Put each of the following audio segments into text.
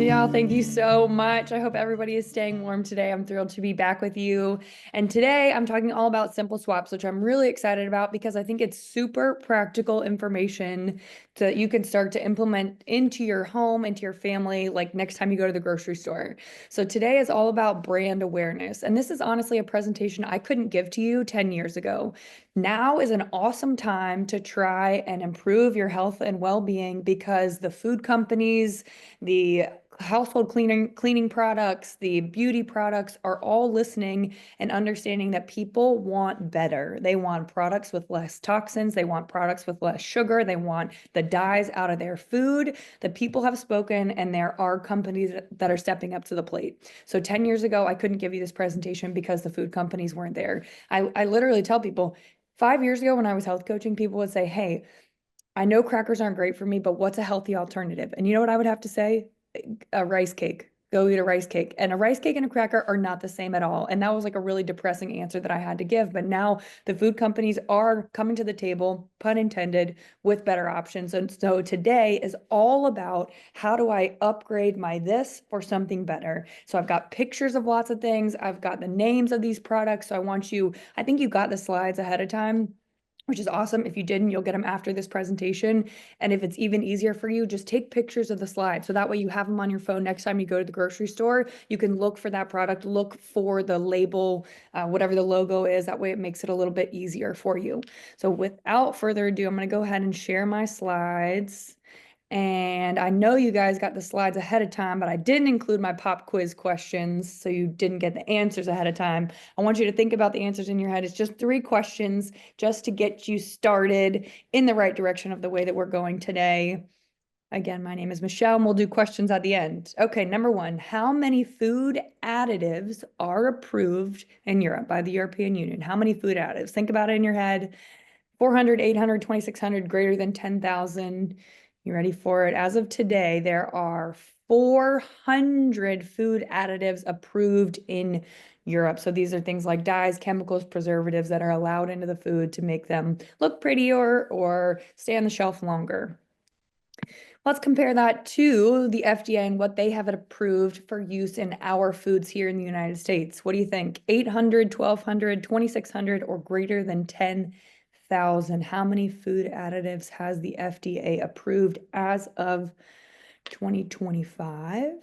Michelle, thank you so much. I hope everybody is staying warm today. I'm thrilled to be back with you. And today I'm talking all about simple swaps, which I'm really excited about because I think it's super practical information that you can start to implement into your home, into your family, like next time you go to the grocery store. So today is all about brand awareness. And this is honestly a presentation I couldn't give to you 10 years ago. Now is an awesome time to try and improve your health and well-being because the food companies, the household cleaning products, the beauty products are all listening and understanding that people want better. They want products with less toxins, they want products with less sugar, they want the dyes out of their food. The people have spoken and there are companies that are stepping up to the plate. So 10 years ago, I couldn't give you this presentation because the food companies weren't there. I literally tell people 5 years ago when I was health coaching, people would say, hey, I know crackers aren't great for me, but what's a healthy alternative? And you know what I would have to say? A rice cake. Go eat a rice cake. And a rice cake and a cracker are not the same at all. And that was like a really depressing answer that I had to give. But now the food companies are coming to the table, pun intended, with better options. And so today is all about how do I upgrade my this for something better? So I've got pictures of lots of things. I've got the names of these products. So I think you got the slides ahead of time, which is awesome. If you didn't, you'll get them after this presentation. And if it's even easier for you, just take pictures of the slides. So that way you have them on your phone next time you go to the grocery store. You can look for that product, look for the label, whatever the logo is. That way it makes it a little bit easier for you. So without further ado, I'm going to go ahead and share my slides. And I know you guys got the slides ahead of time, but I didn't include my pop quiz questions, so you didn't get the answers ahead of time. I want you to think about the answers in your head. It's just 3 questions just to get you started in the right direction of the way that we're going today. Again, my name is Michelle, and we'll do questions at the end. Okay, number 1, how many food additives are approved in Europe by the European Union? How many food additives? Think about it in your head. 400, 800, 2,600, greater than 10,000. You ready for it? As of today, there are 400 food additives approved in Europe. So these are things like dyes, chemicals, preservatives that are allowed into the food to make them look prettier or stay on the shelf longer. Let's compare that to the FDA and what they have approved for use in our foods here in the United States. What do you think? 800, 1,200, 2,600, or greater than 10,000? How many food additives has the FDA approved as of 2025?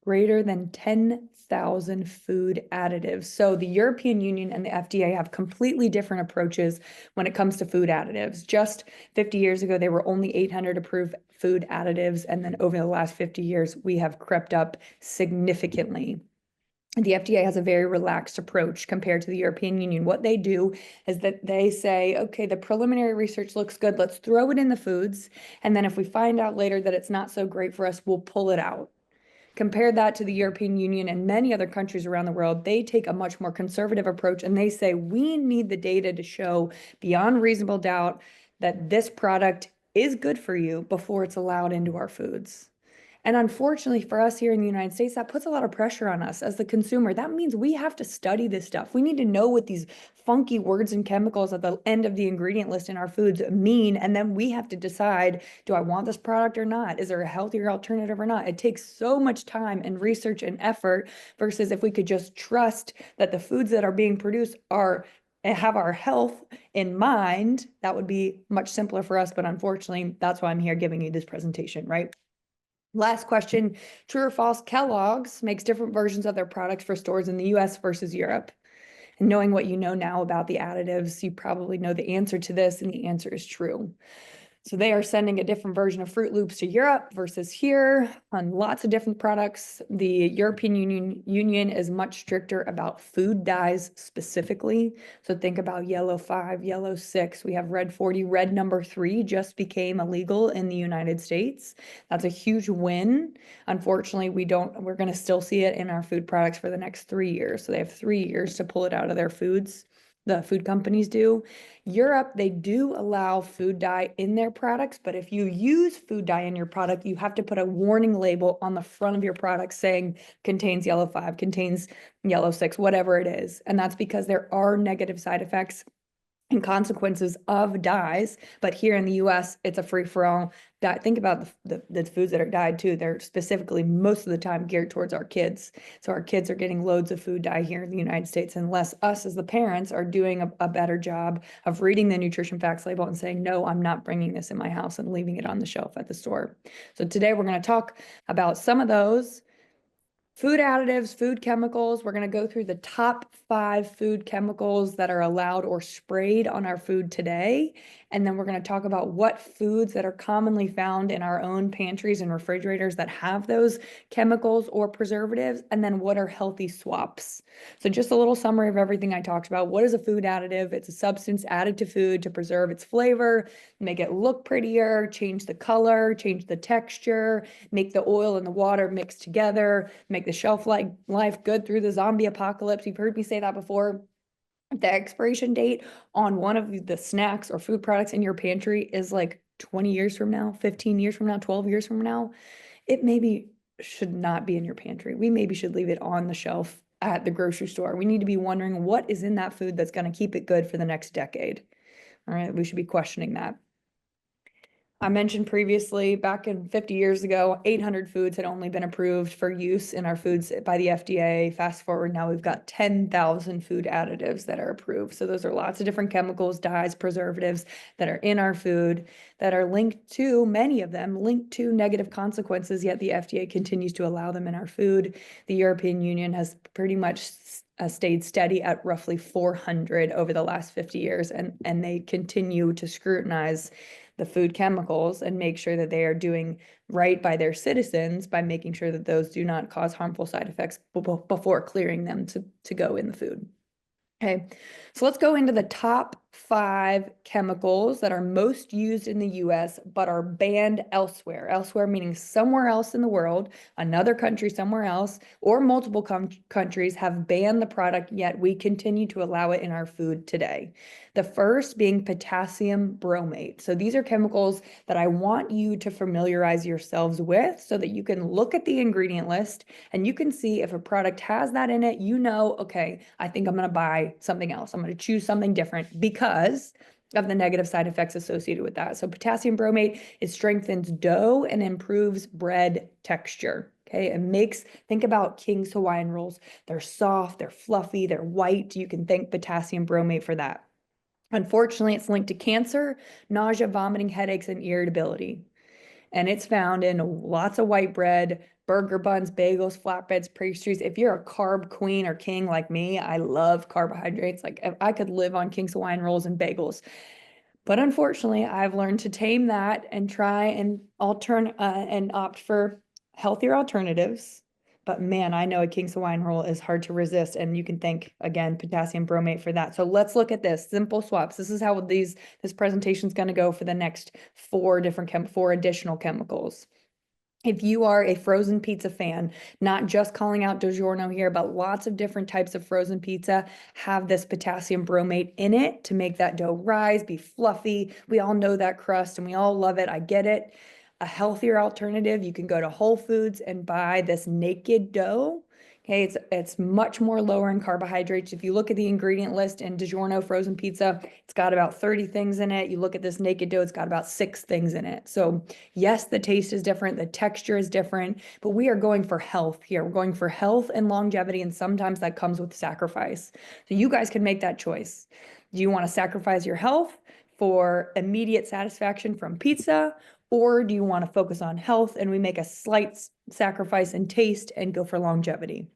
Greater than 10,000 food additives. So the European Union and the FDA have completely different approaches when it comes to food additives. Just 50 years ago, there were only 800 approved food additives. And then over the last 50 years, we have crept up significantly. The FDA has a very relaxed approach compared to the European Union. What they do is that they say, okay, the preliminary research looks good. Let's throw it in the foods. And then if we find out later that it's not so great for us, we'll pull it out. Compare that to the European Union and many other countries around the world. They take a much more conservative approach and they say, we need the data to show beyond reasonable doubt that this product is good for you before it's allowed into our foods. And unfortunately for us here in the United States, that puts a lot of pressure on us as the consumer. That means we have to study this stuff. We need to know what these funky words and chemicals at the end of the ingredient list in our foods mean. And then we have to decide, do I want this product or not? Is there a healthier alternative or not? It takes so much time and research and effort versus if we could just trust that the foods that are being produced have our health in mind, that would be much simpler for us. But unfortunately, that's why I'm here giving you this presentation, right? Last question, true or false, Kellogg's makes different versions of their products for stores in the US versus Europe. And knowing what you know now about the additives, you probably know the answer to this, and the answer is true. So they are sending a different version of Fruit Loops to Europe versus here on lots of different products. The European Union is much stricter about food dyes specifically. So think about yellow 5, yellow 6. We have red 40, red number 3 just became illegal in the United States. That's a huge win. Unfortunately, we're going to still see it in our food products for the next 3 years. So they have 3 years to pull it out of their foods. The food companies do. Europe, they do allow food dye in their products, but if you use food dye in your product, you have to put a warning label on the front of your product saying contains yellow 5, contains yellow 6, whatever it is. And that's because there are negative side effects and consequences of dyes. But here in the US, it's a free-for-all. Think about the foods that are dyed too. They're specifically most of the time geared towards our kids. So our kids are getting loads of food dye here in the United States, unless us as the parents are doing a better job of reading the nutrition facts label and saying, no, I'm not bringing this in my house, and leaving it on the shelf at the store. So today we're going to talk about some of those food additives, food chemicals. We're going to go through the top 5 food chemicals that are allowed or sprayed on our food today. And then we're going to talk about what foods that are commonly found in our own pantries and refrigerators that have those chemicals or preservatives. And then what are healthy swaps. So just a little summary of everything I talked about. What is a food additive? It's a substance added to food to preserve its flavor, make it look prettier, change the color, change the texture, make the oil and the water mix together, make the shelf life good through the zombie apocalypse. You've heard me say that before. The expiration date on one of the snacks or food products in your pantry is like 20 years from now, 15 years from now, 12 years from now. It maybe should not be in your pantry. We maybe should leave it on the shelf at the grocery store. We need to be wondering what is in that food that's going to keep it good for the next decade. All right, we should be questioning that. I mentioned previously, back in 50 years ago, 800 foods had only been approved for use in our foods by the FDA. Fast forward, now we've got 10,000 food additives that are approved. So those are lots of different chemicals, dyes, preservatives that are in our food that are linked to, many of them linked to negative consequences, yet the FDA continues to allow them in our food. The European Union has pretty much stayed steady at roughly 400 over the last 50 years, and they continue to scrutinize the food chemicals and make sure that they are doing right by their citizens by making sure that those do not cause harmful side effects before clearing them to go in the food. Okay, so let's go into the top 5 chemicals that are most used in the US but are banned elsewhere. Elsewhere meaning somewhere else in the world, another country somewhere else, or multiple countries have banned the product, yet we continue to allow it in our food today. The first being potassium bromate. So these are chemicals that I want you to familiarize yourselves with so that you can look at the ingredient list and you can see if a product has that in it, you know, okay, I think I'm going to buy something else. I'm going to choose something different because of the negative side effects associated with that. So potassium bromate, it strengthens dough and improves bread texture. Okay, it makes, think about King's Hawaiian rolls. They're soft, they're fluffy, they're white. You can thank potassium bromate for that. Unfortunately, it's linked to cancer, nausea, vomiting, headaches, and irritability. And it's found in lots of white bread, burger buns, bagels, flatbreads, pastries. If you're a carb queen or king like me, I love carbohydrates. Like if I could live on King's Hawaiian rolls and bagels. But unfortunately, I've learned to tame that and try and opt for healthier alternatives. But man, I know a King's Hawaiian roll is hard to resist, and you can thank, again, potassium bromate for that. So let's look at this. Simple swaps. This is how this presentation is going to go for the next 4 additional chemicals. If you are a frozen pizza fan, not just calling out DiGiorno here, but lots of different types of frozen pizza have this potassium bromate in it to make that dough rise, be fluffy. We all know that crust and we all love it. I get it. A healthier alternative, you can go to Whole Foods and buy this naked dough. Okay, it's much more lower in carbohydrates. If you look at the ingredient list in DiGiorno frozen pizza, it's got about 30 things in it. You look at this naked dough, it's got about 6 things in it. So yes, the taste is different, the texture is different, but we are going for health here. We're going for health and longevity, and sometimes that comes with sacrifice. So you guys can make that choice. Do you want to sacrifice your health for immediate satisfaction from pizza? Or do you want to focus on health and we make a slight sacrifice in taste and go for longevity?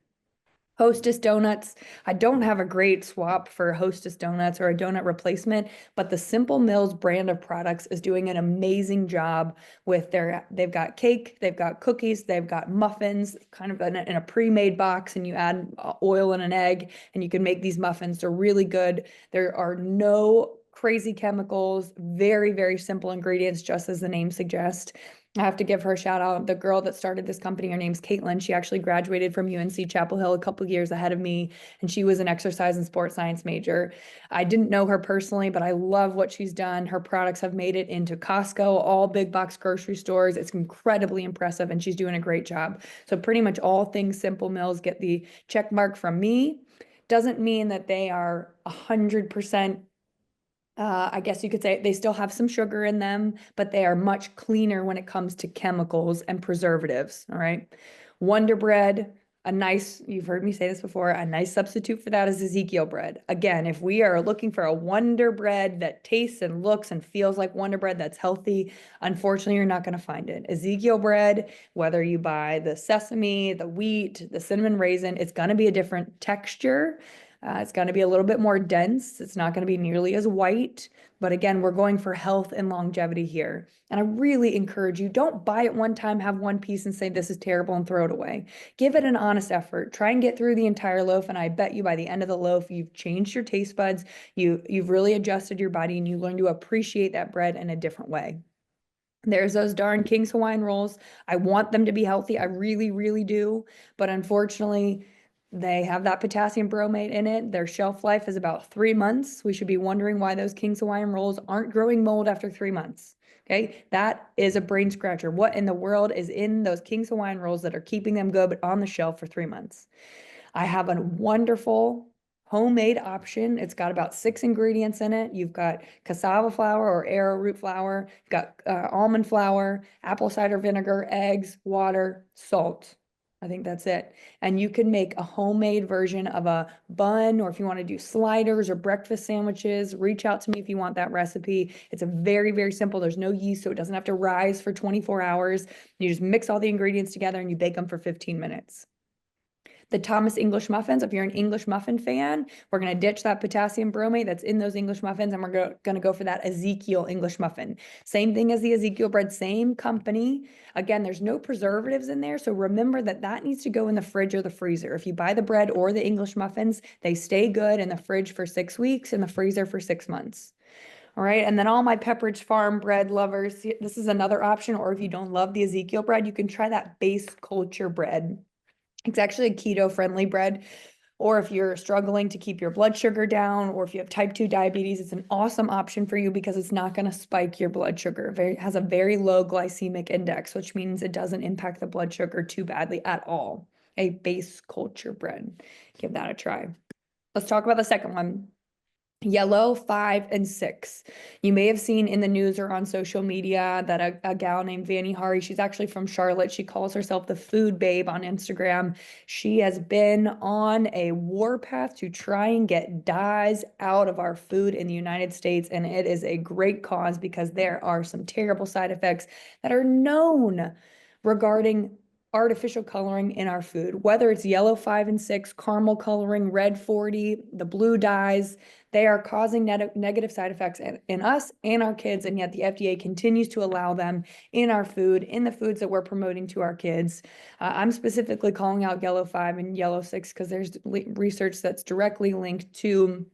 Hostess donuts. I don't have a great swap for Hostess donuts or a donut replacement, but the Simple Mills brand of products is doing an amazing job with they've got cake, they've got cookies, they've got muffins, kind of in a pre-made box, and you add oil and an egg, and you can make these muffins. They're really good. There are no crazy chemicals, very, very simple ingredients, just as the name suggests. I have to give her a shout out. The girl that started this company, her name's Caitlin. She actually graduated from UNC Chapel Hill a couple of years ahead of me, and she was an exercise and sports science major. I didn't know her personally, but I love what she's done. Her products have made it into Costco, all big box grocery stores. It's incredibly impressive, and she's doing a great job. So pretty much all things Simple Mills get the check mark from me. Doesn't mean that they are 100% I guess you could say they still have some sugar in them, but they are much cleaner when it comes to chemicals and preservatives. All right. Wonder Bread, you've heard me say this before, a nice substitute for that is Ezekiel bread. Again, if we are looking for a Wonder Bread that tastes and looks and feels like Wonder Bread that's healthy, unfortunately, you're not going to find it. Ezekiel bread, whether you buy the sesame, the wheat, the cinnamon raisin, it's going to be a different texture. It's going to be a little bit more dense. It's not going to be nearly as white. But again, we're going for health and longevity here. And I really encourage you, don't buy it one time, have one piece and say, this is terrible and throw it away. Give it an honest effort. Try and get through the entire loaf. And I bet you by the end of the loaf, you've changed your taste buds. You've really adjusted your body and you learn to appreciate that bread in a different way. There's those darn King's Hawaiian rolls. I want them to be healthy. I really, really do. But unfortunately, they have that potassium bromate in it. Their shelf life is about 3 months. We should be wondering why those King's Hawaiian rolls aren't growing mold after 3 months. Okay, that is a brain scratcher. What in the world is in those King's Hawaiian rolls that are keeping them good but on the shelf for 3 months? I have a wonderful homemade option. It's got about 6 ingredients in it. You've got cassava flour or arrowroot flour, you've got almond flour, apple cider vinegar, eggs, water, salt. I think that's it. And you can make a homemade version of a bun, or if you want to do sliders or breakfast sandwiches, reach out to me if you want that recipe. It's a very, very simple. There's no yeast, so it doesn't have to rise for 24 hours. You just mix all the ingredients together and you bake them for 15 minutes. The Thomas English muffins, if you're an English muffin fan, we're going to ditch that potassium bromate that's in those English muffins and we're going to go for that Ezekiel English muffin. Same thing as the Ezekiel bread, same company. Again, there's no preservatives in there, so remember that that needs to go in the fridge or the freezer. If you buy the bread or the English muffins, they stay good in the fridge for 6 weeks, in the freezer for 6 months. All right, and then all my Pepperidge Farm bread lovers, this is another option, or if you don't love the Ezekiel bread, you can try that base culture bread. It's actually a keto-friendly bread. Or if you're struggling to keep your blood sugar down, or if you have type 2 diabetes, it's an awesome option for you because it's not going to spike your blood sugar. It has a very low glycemic index, which means it doesn't impact the blood sugar too badly at all. A base culture bread. Give that a try. Let's talk about the second one. Yellow 5 and 6. You may have seen in the news or on social media that a gal named Vanny Hari, she's actually from Charlotte. She calls herself the food babe on Instagram. She has been on a warpath to try and get dyes out of our food in the United States. And it is a great cause because there are some terrible side effects that are known regarding artificial coloring in our food, whether it's yellow 5 and 6, caramel coloring, red 40, the blue dyes. They are causing negative side effects in us and our kids, and yet the FDA continues to allow them in our food, in the foods that we're promoting to our kids. I'm specifically calling out yellow 5 and yellow 6 because there's research that's directly linked to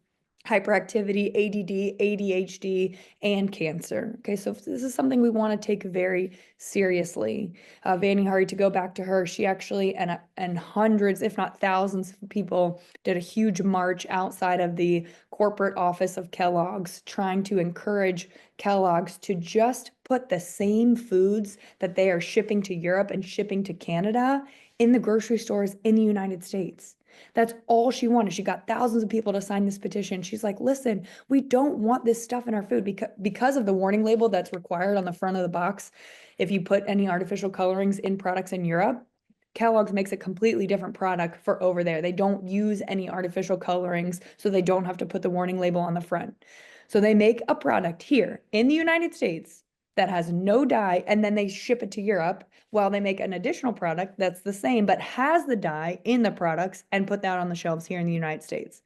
hyperactivity, ADD, ADHD, and cancer. Okay, so this is something we want to take very seriously. Vanny Hari, to go back to her, she actually, and hundreds, if not thousands of people did a huge march outside of the corporate office of Kellogg's, trying to encourage Kellogg's to just put the same foods that they are shipping to Europe and shipping to Canada in the grocery stores in the United States. That's all she wanted. She got thousands of people to sign this petition. She's like, listen, we don't want this stuff in our food because of the warning label that's required on the front of the box. If you put any artificial colorings in products in Europe, Kellogg's makes a completely different product for over there. They don't use any artificial colorings, so they don't have to put the warning label on the front. So they make a product here in the United States that has no dye, and then they ship it to Europe while they make an additional product that's the same but has the dye in the products and put that on the shelves here in the United States.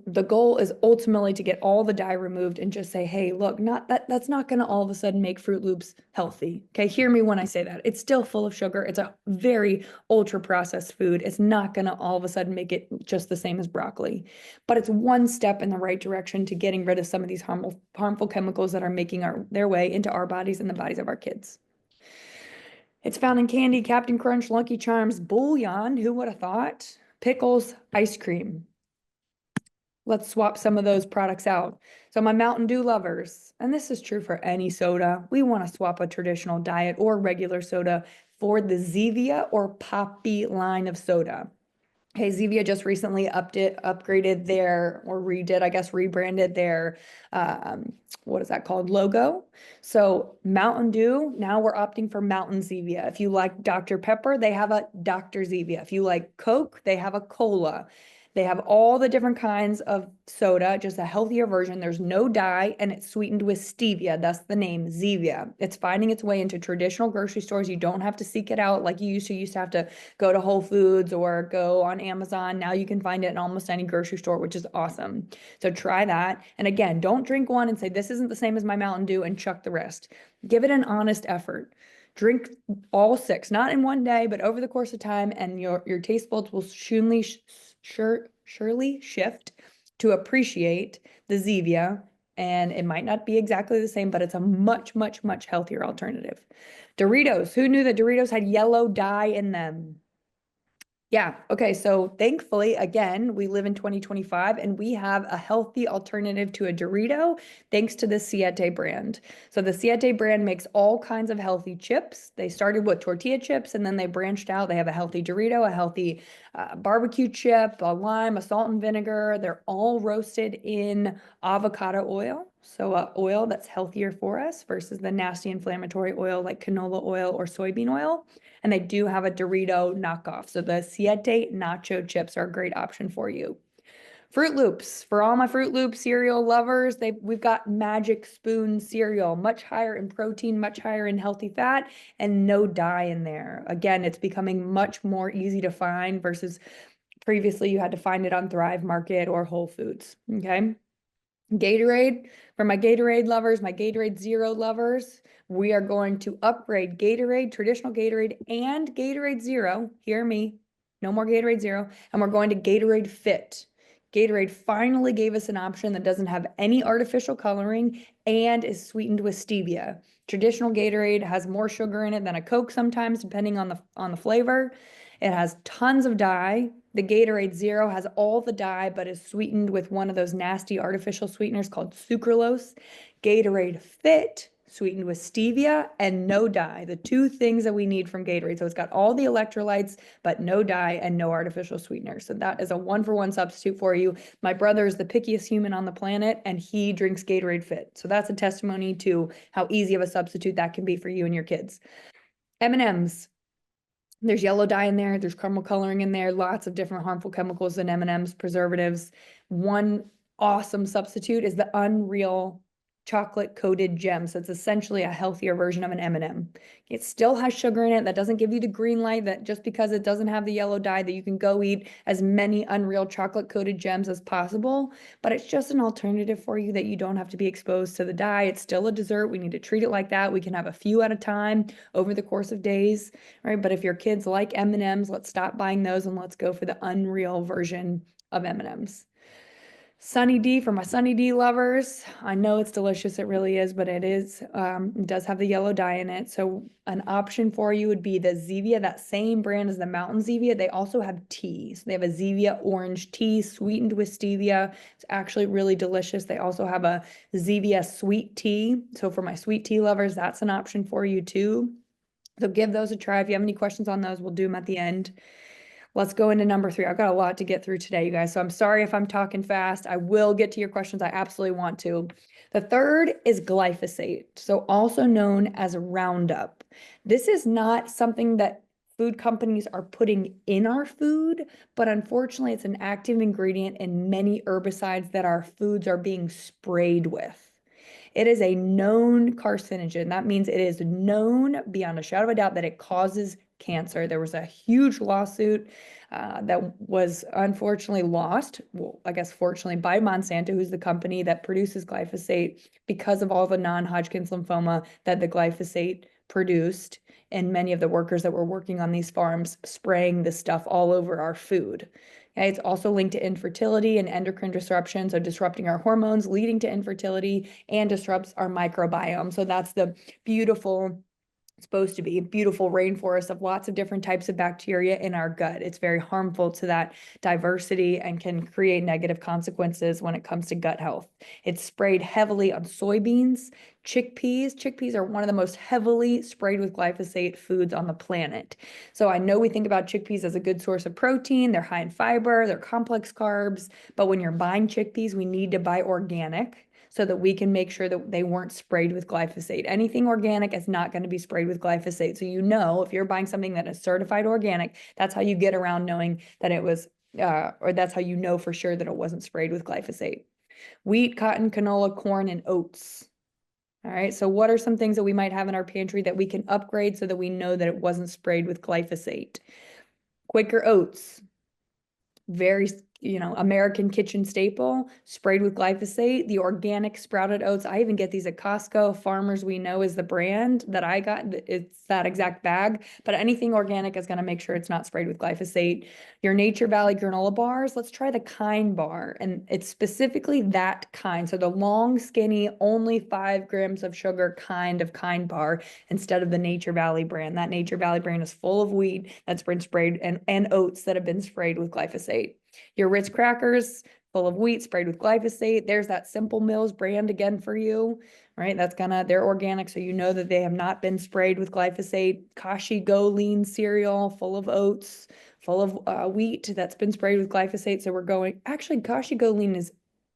The goal is ultimately to get all the dye removed and just say, hey, look, that's not going to all of a sudden make Fruit Loops healthy. Okay, hear me when I say that. It's still full of sugar. It's a very ultra processed food. It's not going to all of a sudden make it just the same as broccoli. But it's one step in the right direction to getting rid of some of these harmful chemicals that are making their way into our bodies and the bodies of our kids. It's found in candy, Captain Crunch, Lucky Charms, bouillon, who would have thought? Pickles, ice cream. Let's swap some of those products out. So my Mountain Dew lovers, and this is true for any soda, we want to swap a traditional diet or regular soda for the Zevia or Poppy line of soda. Hey, Zevia just recently upgraded their, or redid, I guess, rebranded their, um, what is that called? Logo. So Mountain Dew, now we're opting for Mountain Zevia. If you like Dr. Pepper, they have a Dr. Zevia. If you like Coke, they have a cola. They have all the different kinds of soda, just a healthier version. There's no dye and it's sweetened with stevia. That's the name, Zevia. It's finding its way into traditional grocery stores. You don't have to seek it out like you used to. You used to have to go to Whole Foods or go on Amazon. Now you can find it in almost any grocery store, which is awesome. So try that. And again, don't drink one and say, this isn't the same as my Mountain Dew and chuck the rest. Give it an honest effort. Drink all six, not in one day, but over the course of time, and your taste buds will surely shift to appreciate the Zevia. And it might not be exactly the same, but it's a much, much, much healthier alternative. Doritos. Who knew that Doritos had yellow dye in them? Yeah. Okay. So thankfully, again, we live in 2025 and we have a healthy alternative to a Dorito thanks to the Siete brand. So the Siete brand makes all kinds of healthy chips. They started with tortilla chips and then they branched out. They have a healthy Dorito, a healthy barbecue chip, a lime, a salt and vinegar. They're all roasted in avocado oil. So oil that's healthier for us versus the nasty inflammatory oil like canola oil or soybean oil. And they do have a Dorito knockoff. So the Siete nacho chips are a great option for you. Fruit Loops. For all my Fruit Loop cereal lovers, we've got Magic Spoon cereal, much higher in protein, much higher in healthy fat, and no dye in there. Again, it's becoming much more easy to find versus previously you had to find it on Thrive Market or Whole Foods. Okay. Gatorade, for my Gatorade lovers, my Gatorade Zero lovers, we are going to upgrade Gatorade, traditional Gatorade, and Gatorade Zero. Hear me, no more Gatorade Zero. And we're going to Gatorade Fit. Gatorade finally gave us an option that doesn't have any artificial coloring and is sweetened with stevia. Traditional Gatorade has more sugar in it than a Coke sometimes, depending on the flavor. It has tons of dye. The Gatorade Zero has all the dye, but is sweetened with one of those nasty artificial sweeteners called sucralose. Gatorade Fit, sweetened with stevia and no dye, the two things that we need from Gatorade. So it's got all the electrolytes, but no dye and no artificial sweeteners. So that is a one-for-one substitute for you. My brother is the pickiest human on the planet, and he drinks Gatorade Fit. So that's a testimony to how easy of a substitute that can be for you and your kids. M&Ms. There's yellow dye in there. There's caramel coloring in there. Lots of different harmful chemicals in M&Ms, preservatives. One awesome substitute is the Unreal chocolate coated gem. So it's essentially a healthier version of an M&M. It still has sugar in it. That doesn't give you the green light that just because it doesn't have the yellow dye that you can go eat as many Unreal chocolate coated gems as possible. But it's just an alternative for you that you don't have to be exposed to the dye. It's still a dessert. We need to treat it like that. We can have a few at a time over the course of days, right? But if your kids like M&Ms, let's stop buying those and let's go for the Unreal version of M&Ms. Sunny D for my Sunny D lovers. I know it's delicious, it really is, but it does have the yellow dye in it. So an option for you would be the Zevia, that same brand as the Mountain Zevia. They also have tea. So they have a Zevia orange tea sweetened with stevia. It's actually really delicious. They also have a Zevia sweet tea. So for my sweet tea lovers, that's an option for you too. So give those a try. If you have any questions on those, we'll do them at the end. Let's go into number 3. I've got a lot to get through today, you guys. So I'm sorry if I'm talking fast. I will get to your questions. I absolutely want to. The third is glyphosate, so also known as Roundup. This is not something that food companies are putting in our food, but unfortunately, it's an active ingredient in many herbicides that our foods are being sprayed with. It is a known carcinogen. That means it is known beyond a shadow of a doubt that it causes cancer. There was a huge lawsuit that was unfortunately lost, well, I guess fortunately, by Monsanto, who's the company that produces glyphosate, because of all the non-Hodgkin's lymphoma that the glyphosate produced, and many of the workers that were working on these farms spraying this stuff all over our food. Okay, it's also linked to infertility and endocrine disruption, so disrupting our hormones, leading to infertility, and disrupts our microbiome. So that's the beautiful supposed to be. Beautiful rainforest of lots of different types of bacteria in our gut. It's very harmful to that diversity and can create negative consequences when it comes to gut health. It's sprayed heavily on soybeans, chickpeas. Chickpeas are one of the most heavily sprayed with glyphosate foods on the planet. So I know we think about chickpeas as a good source of protein. They're high in fiber, they're complex carbs, but when you're buying chickpeas, we need to buy organic so that we can make sure that they weren't sprayed with glyphosate. Anything organic is not going to be sprayed with glyphosate. So if you're buying something that is certified organic, that's how you get around knowing that it was, or that's how you know for sure that it wasn't sprayed with glyphosate. Wheat, cotton, canola, corn, and oats. All right, so what are some things that we might have in our pantry that we can upgrade so that we know that it wasn't sprayed with glyphosate? Quaker oats, very, American kitchen staple, sprayed with glyphosate. The organic sprouted oats, I even get these at Costco. Farmers We Know is the brand that I got. It's that exact bag, but anything organic is going to make sure it's not sprayed with glyphosate. Your Nature Valley granola bars, let's try the Kind bar, and it's specifically that kind. So the long, skinny, only 5 grams of sugar kind of Kind bar instead of the Nature Valley brand. That Nature Valley brand is full of wheat that's been sprayed and oats that have been sprayed with glyphosate. Your Ritz crackers, full of wheat, sprayed with glyphosate. There's that Simple Mills brand again for you, right? They're organic, so you know that they have not been sprayed with glyphosate. Kashi Go Lean cereal, full of oats, full of wheat that's been sprayed with glyphosate. So actually, Kashi Go Lean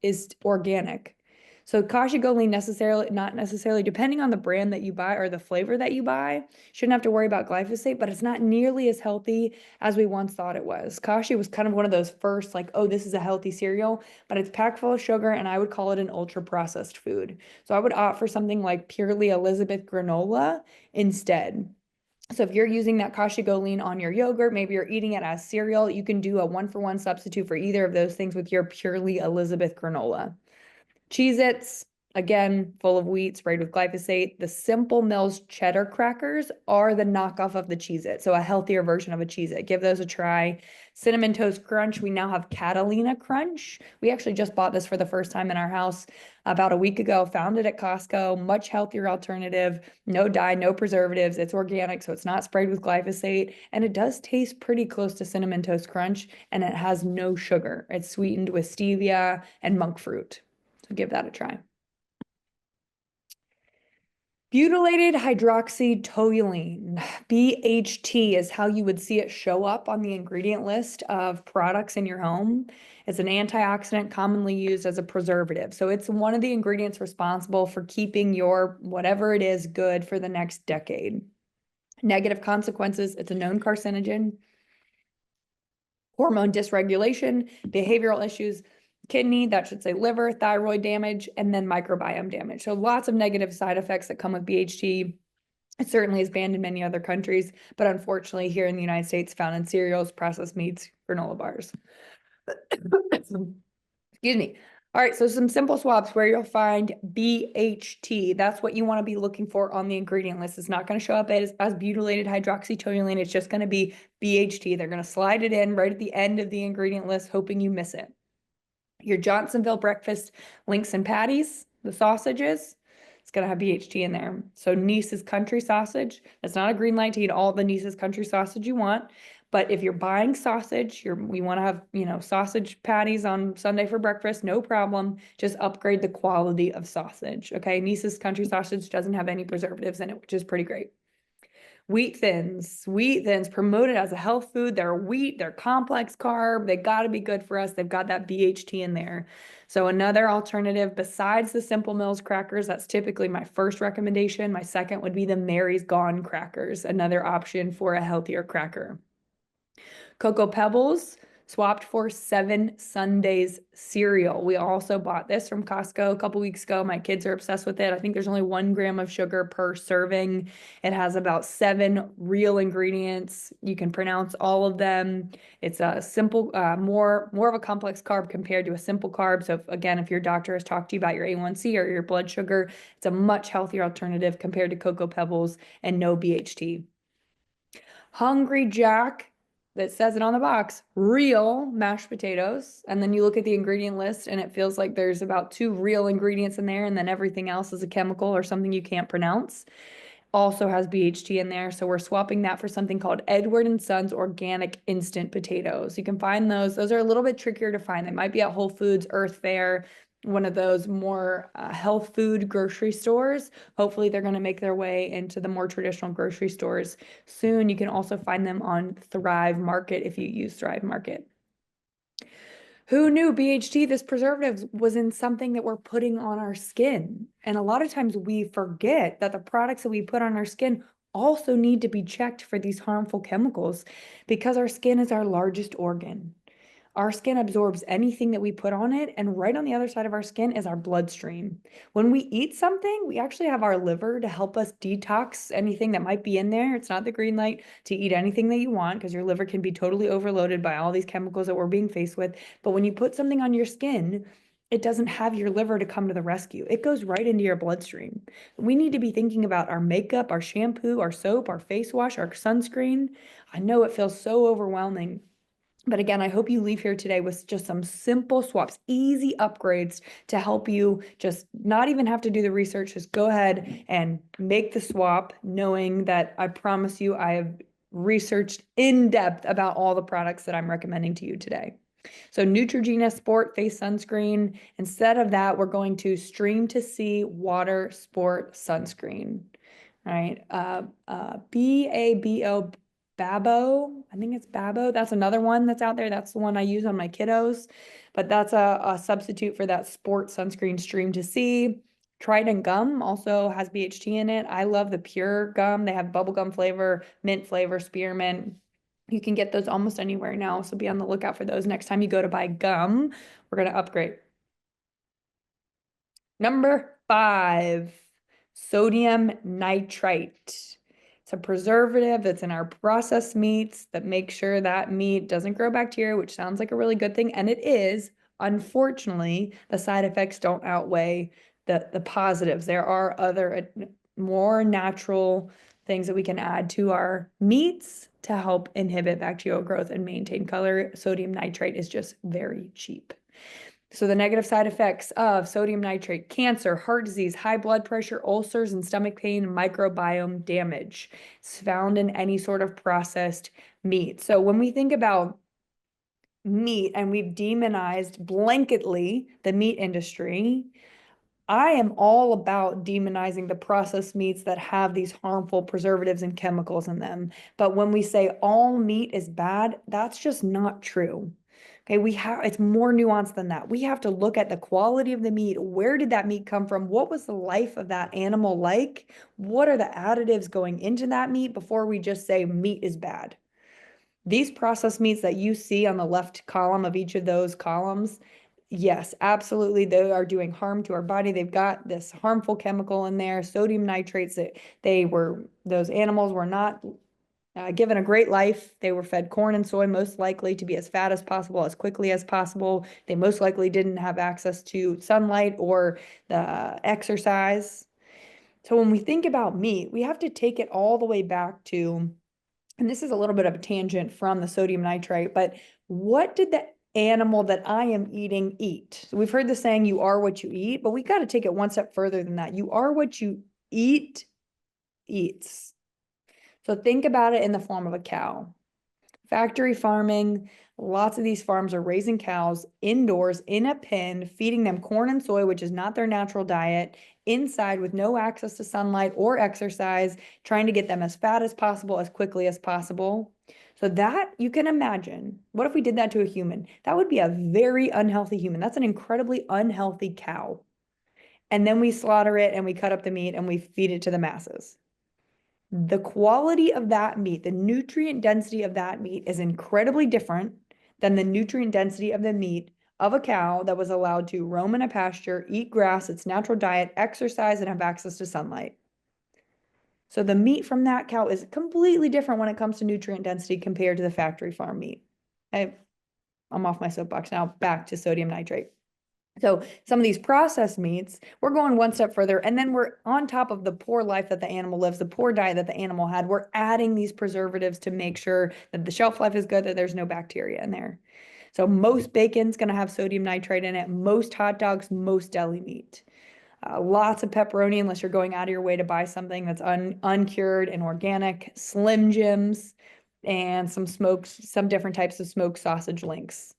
is organic. So Kashi Go Lean not necessarily, depending on the brand that you buy or the flavor that you buy, shouldn't have to worry about glyphosate, but it's not nearly as healthy as we once thought it was. Kashi was kind of one of those first, like, oh, this is a healthy cereal, but it's packed full of sugar, and I would call it an ultra processed food. So I would opt for something like Purely Elizabeth granola instead. So if you're using that Kashi Go Lean on your yogurt, maybe you're eating it as cereal, you can do a 1-for-1 substitute for either of those things with your Purely Elizabeth granola. Cheez-Its, again, full of wheat, sprayed with glyphosate. The Simple Mills cheddar crackers are the knockoff of the Cheez-It, so a healthier version of a Cheez-It. Give those a try. Cinnamon Toast Crunch, we now have Catalina Crunch. We actually just bought this for the first time in our house about a week ago. Found it at Costco, much healthier alternative, no dye, no preservatives. It's organic, so it's not sprayed with glyphosate, and it does taste pretty close to Cinnamon Toast Crunch, and it has no sugar. It's sweetened with stevia and monk fruit. So give that a try. Butylated hydroxytoluene, BHT, is how you would see it show up on the ingredient list of products in your home. It's an antioxidant commonly used as a preservative. So it's one of the ingredients responsible for keeping your whatever it is good for the next decade. Negative consequences, it's a known carcinogen. Hormone dysregulation, behavioral issues, kidney, that should say liver, thyroid damage, and then microbiome damage. So lots of negative side effects that come with BHT. It certainly is banned in many other countries, but unfortunately here in the United States, found in cereals, processed meats, granola bars. Excuse me. All right, so some simple swaps where you'll find BHT. That's what you want to be looking for on the ingredient list. It's not going to show up as butylated hydroxytoluene. It's just going to be BHT. They're going to slide it in right at the end of the ingredient list, hoping you miss it. Your Johnsonville breakfast links and patties, the sausages, it's going to have BHT in there. So Nice's country sausage, that's not a green light to eat all the Nice's country sausage you want. But if you're buying sausage, we want to have, sausage patties on Sunday for breakfast, no problem. Just upgrade the quality of sausage. Okay. Nice's country sausage doesn't have any preservatives in it, which is pretty great. Wheat thins promoted as a health food. They're wheat, they're complex carb. They got to be good for us. They've got that BHT in there. So another alternative besides the Simple Mills crackers, that's typically my first recommendation. My second would be the Mary's Gone crackers, another option for a healthier cracker. Cocoa Pebbles, swapped for 7 Sundays cereal. We also bought this from Costco a couple weeks ago. My kids are obsessed with it. I think there's only 1 gram of sugar per serving. It has about 7 real ingredients. You can pronounce all of them. It's a simple, more of a complex carb compared to a simple carb. So if your doctor has talked to you about your A1C or your blood sugar, it's a much healthier alternative compared to Cocoa Pebbles and no BHT. Hungry Jack, that says it on the box, real mashed potatoes. And then you look at the ingredient list and it feels like there's about 2 real ingredients in there, and then everything else is a chemical or something you can't pronounce. also has BHT in there. So we're swapping that for something called Edward and Sons Organic Instant Potatoes. You can find those. Those are a little bit trickier to find. They might be at Whole Foods, Earth Fare, one of those more health food grocery stores. Hopefully they're going to make their way into the more traditional grocery stores soon. You can also find them on Thrive Market if you use Thrive Market. Who knew BHT, this preservative, was in something that we're putting on our skin? And a lot of times we forget that the products that we put on our skin also need to be checked for these harmful chemicals because our skin is our largest organ. Our skin absorbs anything that we put on it, and right on the other side of our skin is our bloodstream. When we eat something, we actually have our liver to help us detox anything that might be in there. It's not the green light to eat anything that you want because your liver can be totally overloaded by all these chemicals that we're being faced with. But when you put something on your skin, it doesn't have your liver to come to the rescue. It goes right into your bloodstream. We need to be thinking about our makeup, our shampoo, our soap, our face wash, our sunscreen. I know it feels so overwhelming. But again, I hope you leave here today with just some simple swaps, easy upgrades to help you just not even have to do the research. Just go ahead and make the swap, knowing that I promise you I have researched in depth about all the products that I'm recommending to you today. So Neutrogena Sport Face Sunscreen. Instead of that, we're going to Stream to Sea Water Sport Sunscreen. All right. BABO. Babo, I think it's Babo. That's another one that's out there. That's the one I use on my kiddos, but that's a substitute for that sport sunscreen Stream to Sea. Trident gum also has BHT in it. I love the pure gum. They have bubblegum flavor, mint flavor, spearmint. You can get those almost anywhere now, so be on the lookout for those next time you go to buy gum. We're going to upgrade. Number 5, sodium nitrite. It's a preservative that's in our processed meats that makes sure that meat doesn't grow bacteria, which sounds like a really good thing, and it is. Unfortunately, the side effects don't outweigh the positives. There are other more natural things that we can add to our meats to help inhibit bacterial growth and maintain color. Sodium nitrite is just very cheap. So the negative side effects of sodium nitrate: cancer, heart disease, high blood pressure, ulcers and stomach pain, microbiome damage. It's found in any sort of processed meat. So when we think about meat and we've demonized blanketly the meat industry, I am all about demonizing the processed meats that have these harmful preservatives and chemicals in them. But when we say all meat is bad, that's just not true. Okay, it's more nuanced than that. We have to look at the quality of the meat. Where did that meat come from? What was the life of that animal like? What are the additives going into that meat before we just say meat is bad? These processed meats that you see on the left column of each of those columns, yes, absolutely, they are doing harm to our body. They've got this harmful chemical in there, sodium nitrates. Those animals were not given a great life. They were fed corn and soy, most likely to be as fat as possible, as quickly as possible. They most likely didn't have access to sunlight or the exercise. So when we think about meat, we have to take it all the way back to, and this is a little bit of a tangent from the sodium nitrite, but what did the animal that I am eating eat? So we've heard the saying, you are what you eat, but we got to take it one step further than that. You are what you eat eats. So think about it in the form of a cow. Factory farming, lots of these farms are raising cows indoors in a pen, feeding them corn and soy, which is not their natural diet, inside with no access to sunlight or exercise, trying to get them as fat as possible, as quickly as possible. So that, you can imagine, what if we did that to a human? That would be a very unhealthy human. That's an incredibly unhealthy cow. And then we slaughter it and we cut up the meat and we feed it to the masses. The quality of that meat, the nutrient density of that meat is incredibly different than the nutrient density of the meat of a cow that was allowed to roam in a pasture, eat grass, its natural diet, exercise, and have access to sunlight. So the meat from that cow is completely different when it comes to nutrient density compared to the factory farm meat. I'm off my soapbox now, back to sodium nitrate. So some of these processed meats, we're going one step further, and then we're on top of the poor life that the animal lives, the poor diet that the animal had, we're adding these preservatives to make sure that the shelf life is good, that there's no bacteria in there. So most bacon's going to have sodium nitrate in it, most hot dogs, most deli meat. Lots of pepperoni unless you're going out of your way to buy something that's uncured and organic, Slim Jims, and some different types of smoked sausage links.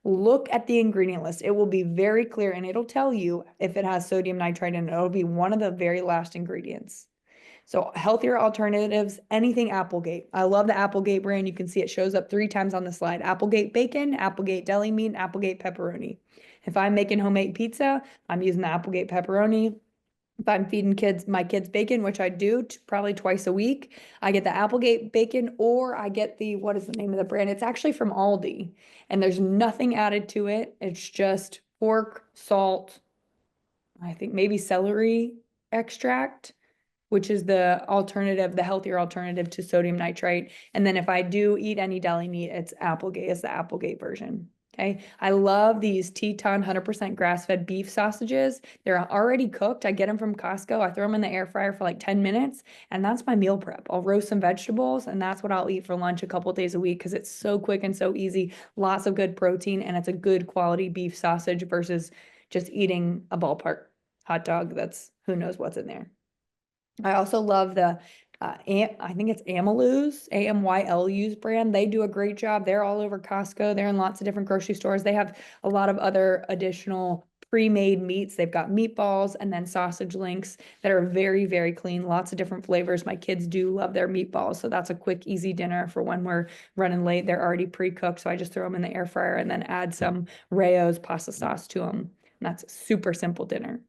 Look at the ingredient list. It will be very clear and it'll tell you if it has sodium nitrite in it. It'll be one of the very last ingredients. So healthier alternatives, anything Applegate. I love the Applegate brand. You can see it shows up 3 times on the slide. Applegate bacon, Applegate deli meat, and Applegate pepperoni. If I'm making homemade pizza, I'm using the Applegate pepperoni. If I'm feeding my kids bacon, which I do probably twice a week, I get the Applegate bacon or I get what is the name of the brand? It's actually from Aldi and there's nothing added to it. It's just pork, salt, I think maybe celery extract, which is the healthier alternative to sodium nitrite. And then if I do eat any deli meat, it's the Applegate version. Okay. I love these Teton 100% grass-fed beef sausages. They're already cooked. I get them from Costco. I throw them in the air fryer for like 10 minutes, and that's my meal prep. I'll roast some vegetables, and that's what I'll eat for lunch a couple days a week because it's so quick and so easy. Lots of good protein, and it's a good quality beef sausage versus just eating a ballpark hot dog that's who knows what's in there. I also love I think it's Amylu's, Amylu's brand. They do a great job. They're all over Costco. They're in lots of different grocery stores. They have a lot of other additional pre-made meats. They've got meatballs and then sausage links that are very, very clean. Lots of different flavors. My kids do love their meatballs. So that's a quick, easy dinner for when we're running late. They're already pre-cooked. So I just throw them in the air fryer and then add some Rao's pasta sauce to them. And that's a super simple dinner.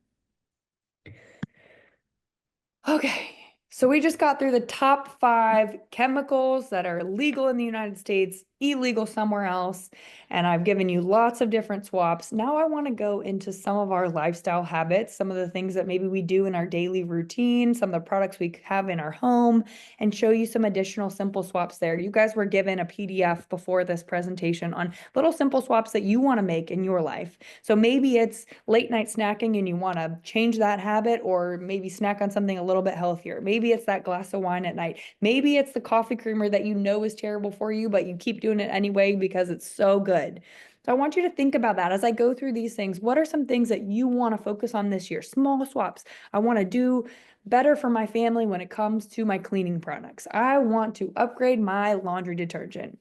Okay, so we just got through the top 5 chemicals that are legal in the United States, illegal somewhere else, and I've given you lots of different swaps. Now I want to go into some of our lifestyle habits, some of the things that maybe we do in our daily routine, some of the products we have in our home, and show you some additional simple swaps there. You guys were given a PDF before this presentation on little simple swaps that you want to make in your life. So maybe it's late night snacking and you want to change that habit, or maybe snack on something a little bit healthier. Maybe it's that glass of wine at night. Maybe it's the coffee creamer that you know is terrible for you, but you keep doing it anyway because it's so good. So I want you to think about that as I go through these things. What are some things that you want to focus on this year? Small swaps. I want to do better for my family when it comes to my cleaning products. I want to upgrade my laundry detergent.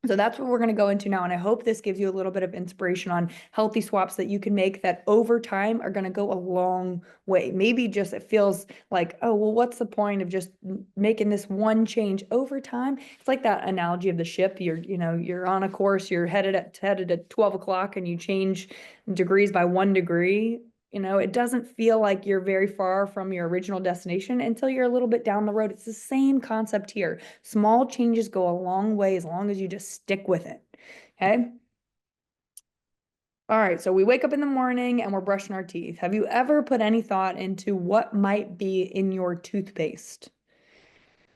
So that's what we're going to go into now. And I hope this gives you a little bit of inspiration on healthy swaps that you can make that over time are going to go a long way. Maybe just it feels like, oh, well, what's the point of just making this one change over time? It's like that analogy of the ship. You're on a course, you're headed at 12 o'clock and you change degrees by 1 degree. It doesn't feel like you're very far from your original destination until you're a little bit down the road. It's the same concept here. Small changes go a long way as long as you just stick with it. Okay. All right. So we wake up in the morning and we're brushing our teeth. Have you ever put any thought into what might be in your toothpaste?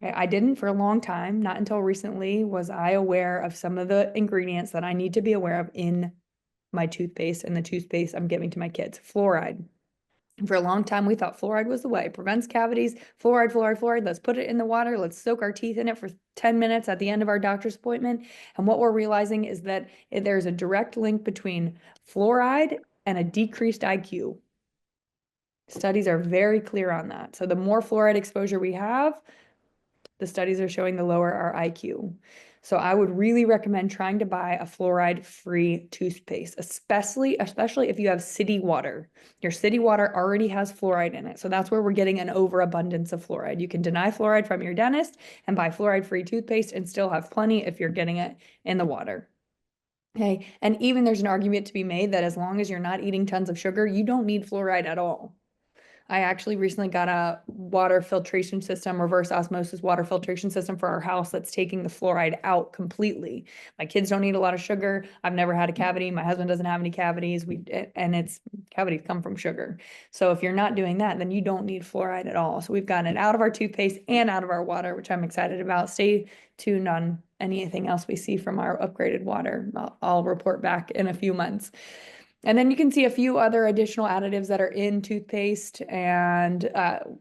Okay, I didn't for a long time. Not until recently was I aware of some of the ingredients that I need to be aware of in my toothpaste and the toothpaste I'm giving to my kids. Fluoride. For a long time, we thought fluoride was the way. Prevents cavities. Fluoride, fluoride, fluoride. Let's put it in the water. Let's soak our teeth in it for 10 minutes at the end of our doctor's appointment. And what we're realizing is that there's a direct link between fluoride and a decreased IQ. Studies are very clear on that. So the more fluoride exposure we have, the studies are showing the lower our IQ. So I would really recommend trying to buy a fluoride-free toothpaste, especially if you have city water. Your city water already has fluoride in it. So that's where we're getting an overabundance of fluoride. You can deny fluoride from your dentist and buy fluoride-free toothpaste and still have plenty if you're getting it in the water. Okay. And even there's an argument to be made that as long as you're not eating tons of sugar, you don't need fluoride at all. I actually recently got a water filtration system, reverse osmosis water filtration system for our house that's taking the fluoride out completely. My kids don't eat a lot of sugar. I've never had a cavity. My husband doesn't have any cavities. Cavities come from sugar. So if you're not doing that, then you don't need fluoride at all. So we've gotten it out of our toothpaste and out of our water, which I'm excited about. Stay tuned on anything else we see from our upgraded water. I'll report back in a few months. And then you can see a few other additional additives that are in toothpaste. And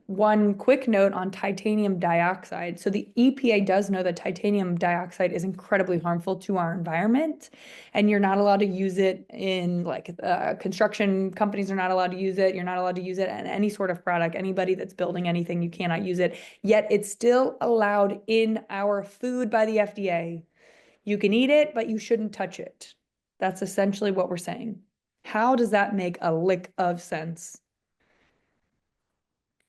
one quick note on titanium dioxide. So the EPA does know that titanium dioxide is incredibly harmful to our environment, and you're not allowed to use it in like construction companies are not allowed to use it. You're not allowed to use it in any sort of product. Anybody that's building anything, you cannot use it. Yet it's still allowed in our food by the FDA. You can eat it, but you shouldn't touch it. That's essentially what we're saying. How does that make a lick of sense?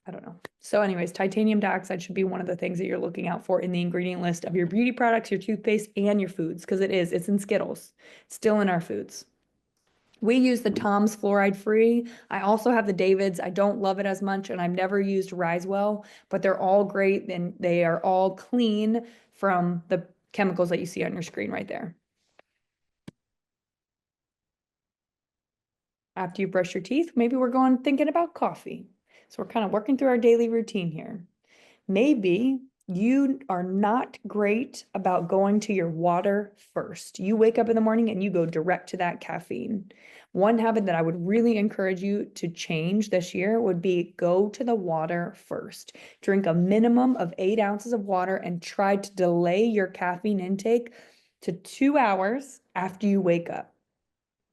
I don't know. So anyways, titanium dioxide should be one of the things that you're looking out for in the ingredient list of your beauty products, your toothpaste, and your foods, because it's in Skittles, still in our foods. We use the Tom's fluoride free. I also have the David's. I don't love it as much, and I've never used Risewell, but they're all great and they are all clean from the chemicals that you see on your screen right there. After you brush your teeth, maybe we're going thinking about coffee. So we're kind of working through our daily routine here. Maybe you are not great about going to your water first. You wake up in the morning and you go direct to that caffeine. One habit that I would really encourage you to change this year would be go to the water first. Drink a minimum of 8 ounces of water and try to delay your caffeine intake to 2 hours after you wake up.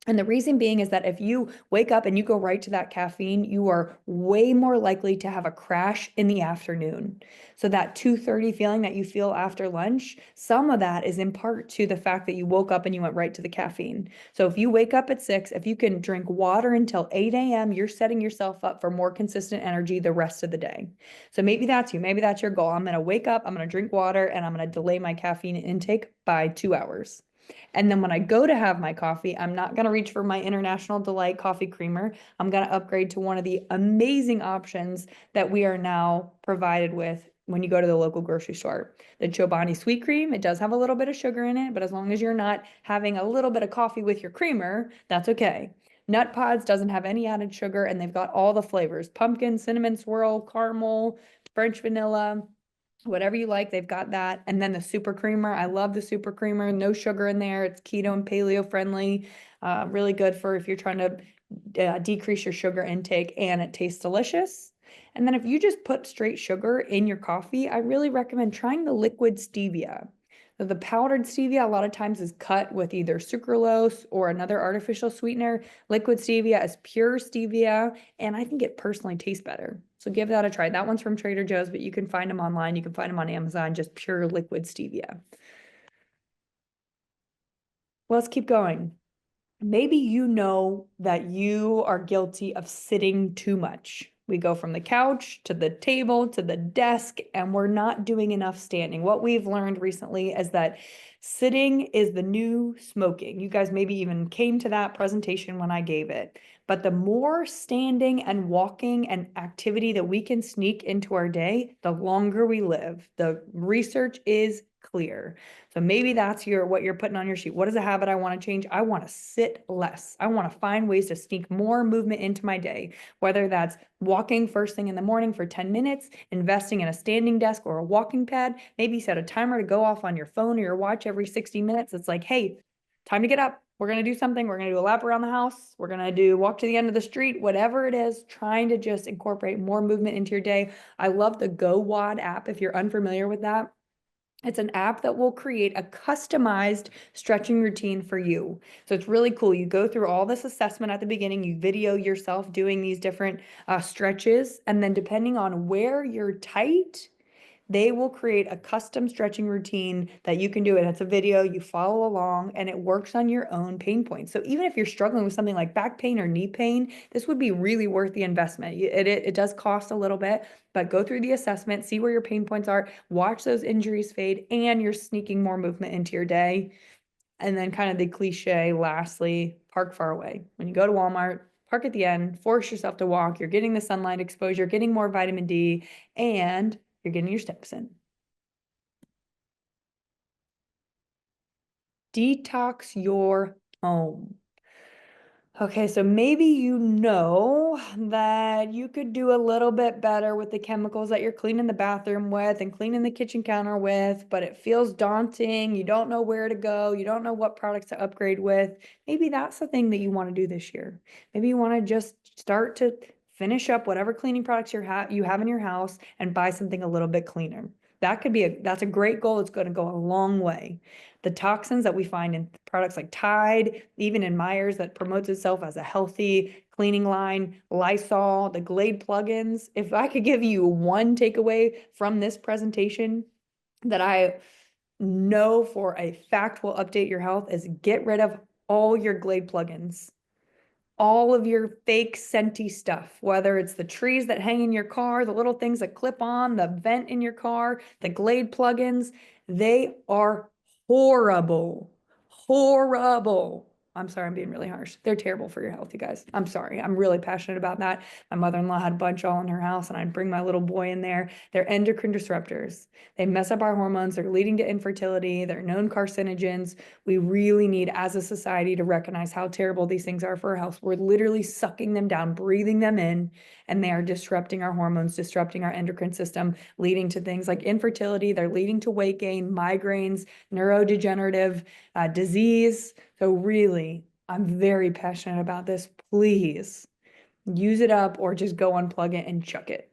And the reason being is that if you wake up and you go right to that caffeine, you are way more likely to have a crash in the afternoon. So that 2:30 feeling that you feel after lunch, some of that is in part to the fact that you woke up and you went right to the caffeine. So if you wake up at 6, if you can drink water until 8 a.m., you're setting yourself up for more consistent energy the rest of the day. So maybe that's you. Maybe that's your goal. I'm going to wake up, I'm going to drink water, and I'm going to delay my caffeine intake by 2 hours. And then when I go to have my coffee, I'm not going to reach for my International Delight coffee creamer. I'm going to upgrade to one of the amazing options that we are now provided with when you go to the local grocery store. The Chobani Sweet Cream, it does have a little bit of sugar in it, but as long as you're not having a little bit of coffee with your creamer, that's okay. Nut Pods doesn't have any added sugar, and they've got all the flavors: pumpkin, cinnamon swirl, caramel, French vanilla, whatever you like, they've got that. And then the super creamer, I love the super creamer, no sugar in there. It's keto and paleo friendly, really good for if you're trying to decrease your sugar intake, and it tastes delicious. And then if you just put straight sugar in your coffee, I really recommend trying the liquid stevia. So the powdered stevia a lot of times is cut with either sucralose or another artificial sweetener. Liquid stevia is pure stevia, and I think it personally tastes better. So give that a try. That one's from Trader Joe's, but you can find them online. You can find them on Amazon, just pure liquid stevia. Well, let's keep going. Maybe you know that you are guilty of sitting too much. We go from the couch to the table to the desk, and we're not doing enough standing. What we've learned recently is that sitting is the new smoking. You guys maybe even came to that presentation when I gave it. But the more standing and walking and activity that we can sneak into our day, the longer we live. The research is clear. So maybe that's what you're putting on your sheet. What is a habit I want to change? I want to sit less. I want to find ways to sneak more movement into my day, whether that's walking first thing in the morning for 10 minutes, investing in a standing desk or a walking pad. Maybe set a timer to go off on your phone or your watch every 60 minutes. It's like, hey, time to get up. We're going to do something. We're going to do a lap around the house. We're going to walk to the end of the street, whatever it is, trying to just incorporate more movement into your day. I love the GoWOD app. If you're unfamiliar with that, it's an app that will create a customized stretching routine for you. So it's really cool. You go through all this assessment at the beginning, you video yourself doing these different stretches, and then depending on where you're tight, they will create a custom stretching routine that you can do. And it's a video, you follow along, and it works on your own pain points. So even if you're struggling with something like back pain or knee pain, this would be really worth the investment. It does cost a little bit, but go through the assessment, see where your pain points are, watch those injuries fade, and you're sneaking more movement into your day. And then kind of the cliche, lastly, park far away. When you go to Walmart, park at the end, force yourself to walk. You're getting the sunlight exposure, getting more vitamin D, and you're getting your steps in. Detox your home. Okay, so maybe you know that you could do a little bit better with the chemicals that you're cleaning the bathroom with and cleaning the kitchen counter with, but it feels daunting. You don't know where to go. You don't know what products to upgrade with. Maybe that's the thing that you want to do this year. Maybe you want to just start to finish up whatever cleaning products you have in your house and buy something a little bit cleaner. That's a great goal. It's going to go a long way. The toxins that we find in products like Tide, even in Myers that promotes itself as a healthy cleaning line, Lysol, the Glade plugins. If I could give you one takeaway from this presentation that I know for a fact will update your health is get rid of all your Glade plugins, all of your fake scenty stuff, whether it's the trees that hang in your car, the little things that clip on, the vent in your car, the Glade plugins, they are horrible. Horrible. I'm sorry, I'm being really harsh. They're terrible for your health, you guys. I'm sorry. I'm really passionate about that. My mother-in-law had a bunch all in her house, and I'd bring my little boy in there. They're endocrine disruptors. They mess up our hormones. They're leading to infertility. They're known carcinogens. We really need, as a society, to recognize how terrible these things are for our health. We're literally sucking them down, breathing them in, and they are disrupting our hormones, disrupting our endocrine system, leading to things like infertility. They're leading to weight gain, migraines, neurodegenerative disease. So really, I'm very passionate about this. Please use it up or just go unplug it and chuck it.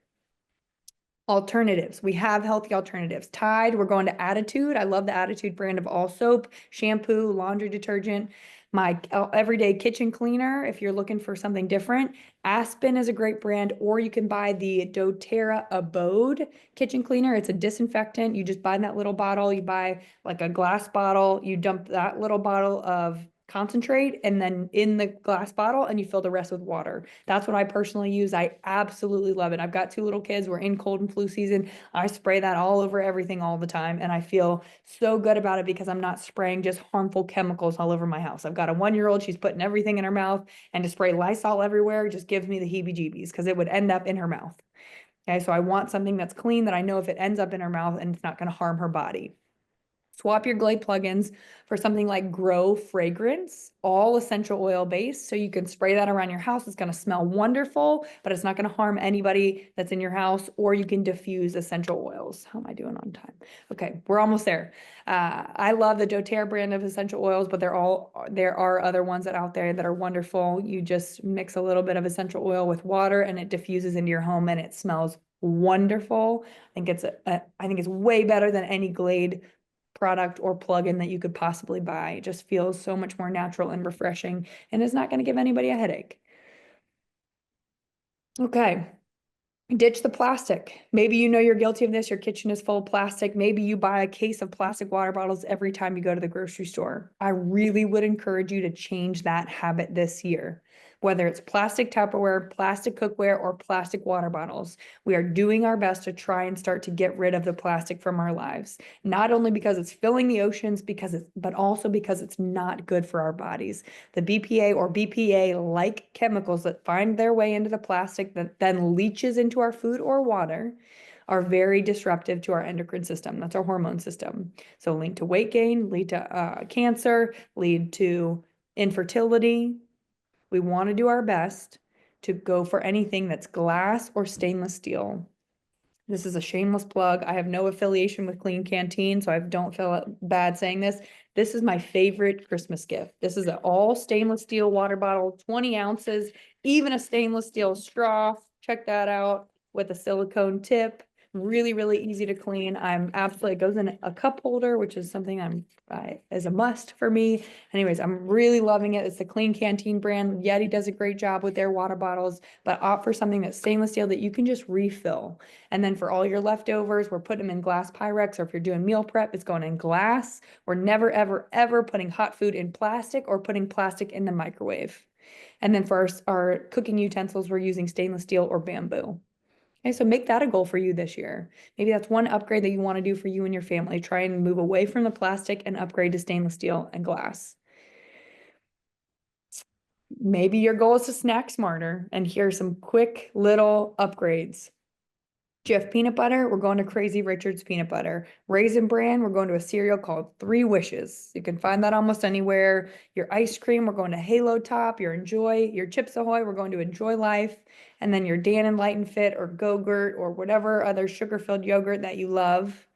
Alternatives. We have healthy alternatives. Tide, we're going to Attitude. I love the Attitude brand of all soap, shampoo, laundry detergent. My everyday kitchen cleaner, if you're looking for something different. Aspen is a great brand, or you can buy the doTERRA Abode kitchen cleaner. It's a disinfectant. You just buy that little bottle. You buy like a glass bottle. You dump that little bottle of concentrate and then in the glass bottle, and you fill the rest with water. That's what I personally use. I absolutely love it. I've got 2 little kids. We're in cold and flu season. I spray that all over everything all the time, and I feel so good about it because I'm not spraying just harmful chemicals all over my house. I've got a 1-year-old. She's putting everything in her mouth, and to spray Lysol everywhere just gives me the heebie-jeebies because it would end up in her mouth. Okay, so I want something that's clean that I know if it ends up in her mouth and it's not going to harm her body. Swap your Glade plugins for something like Grow Fragrance, all essential oil based. So you can spray that around your house. It's going to smell wonderful, but it's not going to harm anybody that's in your house. Or you can diffuse essential oils. How am I doing on time? Okay, we're almost there. I love the doTERRA brand of essential oils, but there are other ones that out there that are wonderful. You just mix a little bit of essential oil with water and it diffuses into your home and it smells wonderful. I think it's way better than any Glade product or plugin that you could possibly buy. It just feels so much more natural and refreshing and is not going to give anybody a headache. Okay. Ditch the plastic. Maybe you know you're guilty of this. Your kitchen is full of plastic. Maybe you buy a case of plastic water bottles every time you go to the grocery store. I really would encourage you to change that habit this year. Whether it's plastic Tupperware, plastic cookware, or plastic water bottles, we are doing our best to try and start to get rid of the plastic from our lives. Not only because it's filling the oceans, but also because it's not good for our bodies. The BPA or BPA-like chemicals that find their way into the plastic that then leaches into our food or water are very disruptive to our endocrine system. That's our hormone system. So lead to weight gain, lead to cancer, lead to infertility. We want to do our best to go for anything that's glass or stainless steel. This is a shameless plug. I have no affiliation with Clean Canteen, so I don't feel bad saying this. This is my favorite Christmas gift. This is an all stainless steel water bottle, 20 ounces, even a stainless steel straw. Check that out with a silicone tip. Really, really easy to clean. It goes in a cup holder, which is something is a must for me. Anyways, I'm really loving it. It's the Clean Canteen brand. Yeti does a great job with their water bottles, but opt for something that's stainless steel that you can just refill. And then for all your leftovers, we're putting them in glass Pyrex, or if you're doing meal prep, it's going in glass. We're never, ever, ever putting hot food in plastic or putting plastic in the microwave. And then for our cooking utensils, we're using stainless steel or bamboo. Okay, so make that a goal for you this year. Maybe that's one upgrade that you want to do for you and your family. Try and move away from the plastic and upgrade to stainless steel and glass. Maybe your goal is to snack smarter, and here are some quick little upgrades. Jif peanut butter, we're going to Crazy Richard's peanut butter. Raisin Bran, we're going to a cereal called Three Wishes. You can find that almost anywhere. Your ice cream, we're going to Halo Top. Your Enjoy, your Chips Ahoy, we're going to Enjoy Life. And then your Dan and Light and Fit or Go-Gurt or whatever other sugar-filled yogurt that you love.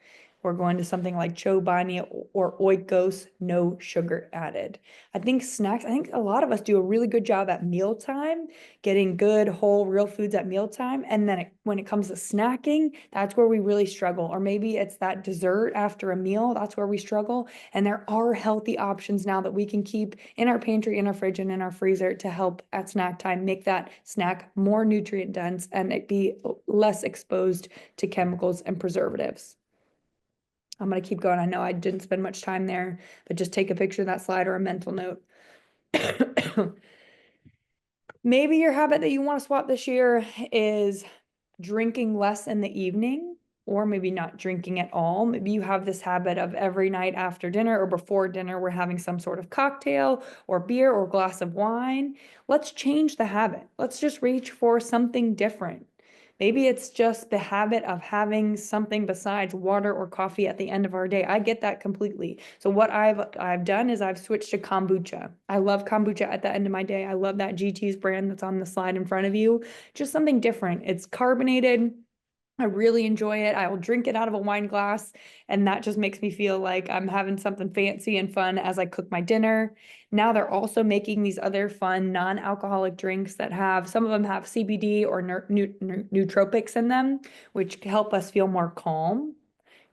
We're going to something like Chobani or Oikos, no sugar added. I think snacks, I think a lot of us do a really good job at mealtime, getting good, whole, real foods at mealtime. And then when it comes to snacking, that's where we really struggle. Or maybe it's that dessert after a meal, that's where we struggle. And there are healthy options now that we can keep in our pantry, in our fridge, and in our freezer to help at snack time make that snack more nutrient dense and it be less exposed to chemicals and preservatives. I'm going to keep going. I know I didn't spend much time there, but just take a picture of that slide or a mental note. Maybe your habit that you want to swap this year is drinking less in the evening, or maybe not drinking at all. Maybe you have this habit of every night after dinner or before dinner, we're having some sort of cocktail or beer or glass of wine. Let's change the habit. Let's just reach for something different. Maybe it's just the habit of having something besides water or coffee at the end of our day. I get that completely. So what I've done is I've switched to kombucha. I love kombucha at the end of my day. I love that GT's brand that's on the slide in front of you. Just something different. It's carbonated. I really enjoy it. I will drink it out of a wine glass, and that just makes me feel like I'm having something fancy and fun as I cook my dinner. Now they're also making these other fun non-alcoholic drinks that have, some of them have CBD or nootropics in them, which help us feel more calm.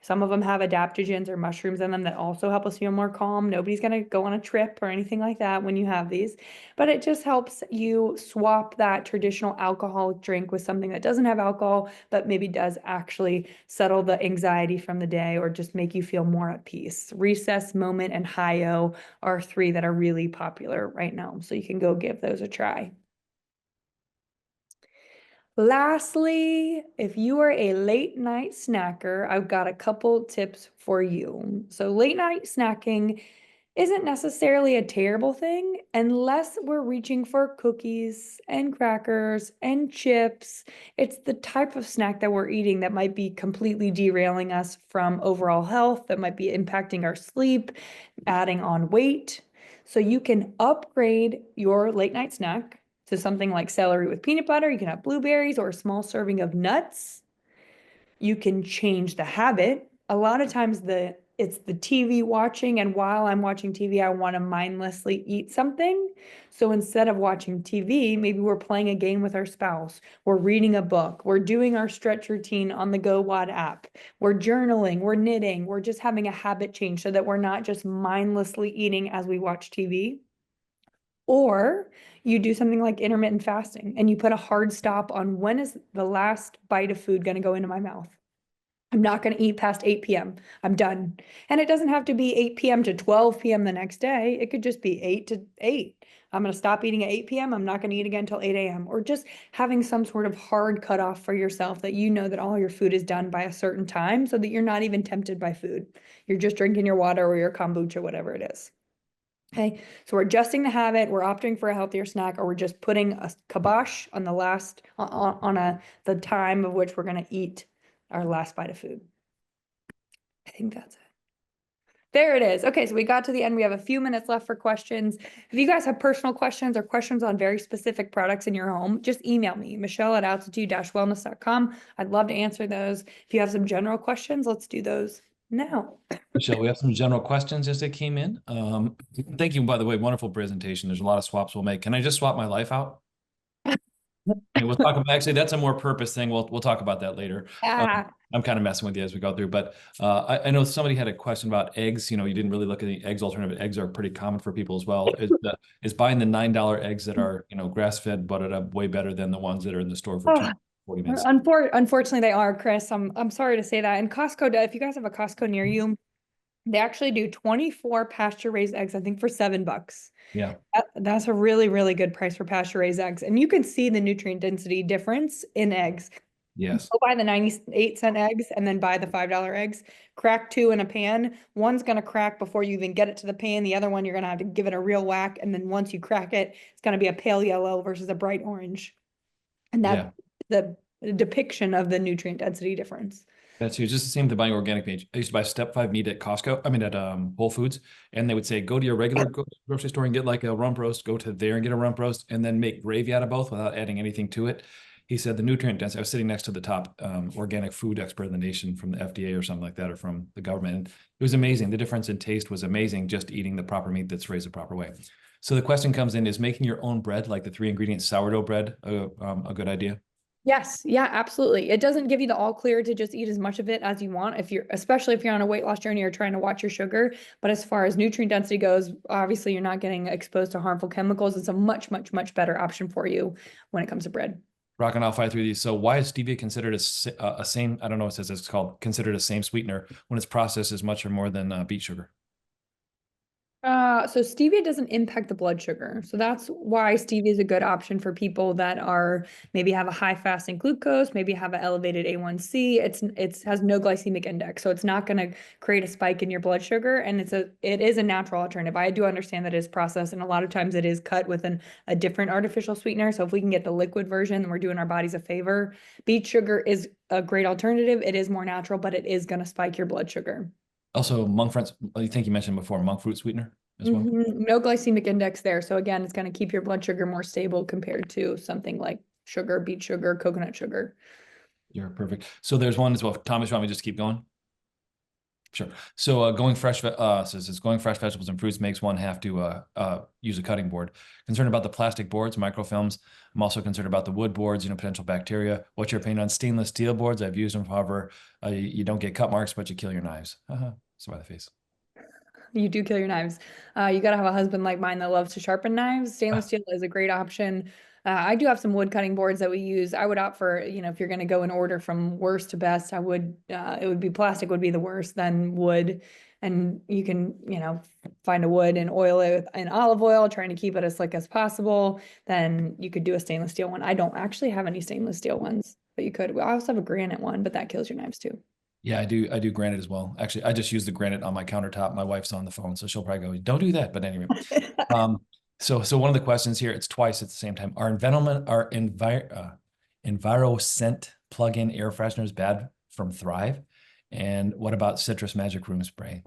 Some of them have adaptogens or mushrooms in them that also help us feel more calm. Nobody's going to go on a trip or anything like that when you have these, but it just helps you swap that traditional alcoholic drink with something that doesn't have alcohol, but maybe does actually settle the anxiety from the day or just make you feel more at peace. Recess, Moment, and Hi-O are three that are really popular right now, so you can go give those a try. Lastly, if you are a late night snacker, I've got a couple tips for you. So late night snacking isn't necessarily a terrible thing unless we're reaching for cookies and crackers and chips. It's the type of snack that we're eating that might be completely derailing us from overall health, that might be impacting our sleep, adding on weight. So you can upgrade your late night snack to something like celery with peanut butter. You can have blueberries or a small serving of nuts. You can change the habit. A lot of times it's the TV watching, and while I'm watching TV, I want to mindlessly eat something. So instead of watching TV, maybe we're playing a game with our spouse. We're reading a book. We're doing our stretch routine on the GoWad app. We're journaling. We're knitting. We're just having a habit change so that we're not just mindlessly eating as we watch TV. Or you do something like intermittent fasting and you put a hard stop on when is the last bite of food going to go into my mouth. I'm not going to eat past 8 p.m. I'm done. And it doesn't have to be 8 p.m. to 12 p.m. the next day. It could just be 8 to 8. I'm going to stop eating at 8 p.m. I'm not going to eat again until 8 a.m. Or just having some sort of hard cutoff for yourself that you know that all your food is done by a certain time so that you're not even tempted by food. You're just drinking your water or your kombucha, whatever it is. Okay, so we're adjusting the habit, we're opting for a healthier snack, or we're just putting a kibosh on the last the time of which we're going to eat our last bite of food. I think that's it. There it is. Okay, so we got to the end. We have a few minutes left for questions. If you guys have personal questions or questions on very specific products in your home, just email me, michelle@altitude-wellness.com. I'd love to answer those. If you have some general questions, let's do those now. Michelle, we have some general questions as they came in. Thank you, by the way, wonderful presentation. There's a lot of swaps we'll make. Can I just swap my life out? And we'll talk about, actually, that's a more purpose thing. We'll talk about that later. I'm kind of messing with you as we go through, but I know somebody had a question about eggs. You know, you didn't really look at the eggs alternative. Eggs are pretty common for people as well. Is buying the $9 eggs that are, you know, grass-fed, buttered up way better than the ones that are in the store for 40 minutes? Unfortunately, they are, Chris. I'm sorry to say that. And Costco, if you guys have a Costco near you, they actually do 24 pasture-raised eggs, I think, for $7. Yeah. That's a really, really good price for pasture-raised eggs. And you can see the nutrient density difference in eggs. Yes. Go buy the 98-cent eggs and then buy the $5 eggs. Crack two in a pan. One's going to crack before you even get it to the pan. The other one, you're going to have to give it a real whack. And then once you crack it, it's going to be a pale yellow versus a bright orange. And that's the depiction of the nutrient density difference. That's huge. Just the same with the buying organic page. I used to buy Step 5 meat at Costco. I mean at Whole Foods, and they would say go to your regular grocery store and get like a rump roast. Go to there and get a rump roast, and then make gravy out of both without adding anything to it. He said the nutrient density. I was sitting next to the top organic food expert in the nation from the FDA or something like that, or from the government. And it was amazing. The difference in taste was amazing just eating the proper meat that's raised the proper way. So the question comes in: is making your own bread, like the 3 ingredient sourdough bread, a good idea? Yes, yeah, absolutely. It doesn't give you the all clear to just eat as much of it as you want if you're, especially if you're on a weight loss journey or trying to watch your sugar. But as far as nutrient density goes, obviously you're not getting exposed to harmful chemicals. It's a much, much, much better option for you when it comes to bread. Rock and I'll fight through these. So why is stevia considered a same, I don't know what it says, it's called considered a same sweetener when its processed as much or more than beet sugar? So stevia doesn't impact the blood sugar. So that's why stevia is a good option for people that are maybe have a high fasting glucose, maybe have an elevated A1C. It's has no glycemic index. So it's not going to create a spike in your blood sugar. And it is a natural alternative. I do understand that it is processed and a lot of times it is cut with a different artificial sweetener. So if we can get the liquid version, then we're doing our bodies a favor. Beet sugar is a great alternative. It is more natural, but it is going to spike your blood sugar. Also, monk fruit, I think you mentioned before, monk fruit sweetener as well. No glycemic index there. So again, it's going to keep your blood sugar more stable compared to something like sugar, beet sugar, coconut sugar. You're perfect. So there's one as well. Thomas, you want me to just keep going? Sure. So going fresh says it's going fresh vegetables and fruits makes one have to use a cutting board. Concerned about the plastic boards, microfilms. I'm also concerned about the wood boards, potential bacteria. What's your opinion on stainless steel boards? I've used them. However, you don't get cut marks, but you kill your knives. Smiley face. You do kill your knives. You got to have a husband like mine that loves to sharpen knives. Stainless steel is a great option. I do have some wood cutting boards that we use. I would opt for, if you're going to go in order from worst to best, it would be plastic would be the worst, then wood. And you can, find a wood and oil it in olive oil, trying to keep it as slick as possible. Then you could do a stainless steel one. I don't actually have any stainless steel ones, but you could. I also have a granite one, but that kills your knives too. Yeah, I do granite as well. Actually, I just use the granite on my countertop. My wife's on the phone, so she'll probably go, "Don't do that." But anyway, so one of the questions here, it's twice at the same time. Are EnviroScent plug-in air fresheners bad from Thrive? And what about Citrus Magic Room Spray?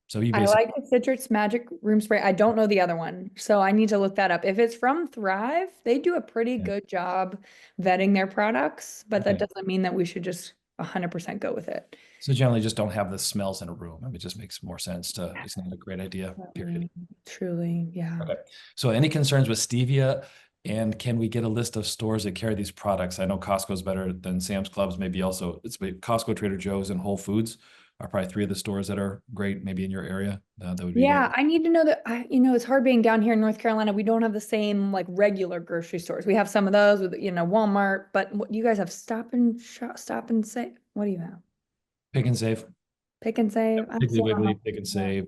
So you I basically like the Citrus Magic Room Spray. I don't know the other one, so I need to look that up. If it's from Thrive, they do a pretty yeah. good job vetting their products, but that Okay. doesn't mean that we should just 100% go with it. So generally just don't have the smells in a room. I mean, it just makes more sense to, it's not a great idea, period. Truly, yeah. Okay. So any concerns with stevia? And can we get a list of stores that carry these products? I know Costco's better than Sam's Club's, maybe also it's Costco, Trader Joe's, and Whole Foods are probably three of the stores that are great, maybe in your area. That would be Yeah, great. I need to know that it's hard being down here in North Carolina. We don't have the same like regular grocery stores. We have some of those with, Walmart, but what you guys have Stop and Shop, Stop and Say. What do you have? Pick and Save. Pick and Save. I Piggly still don't Wiggly, know. Pick and Yeah. Save.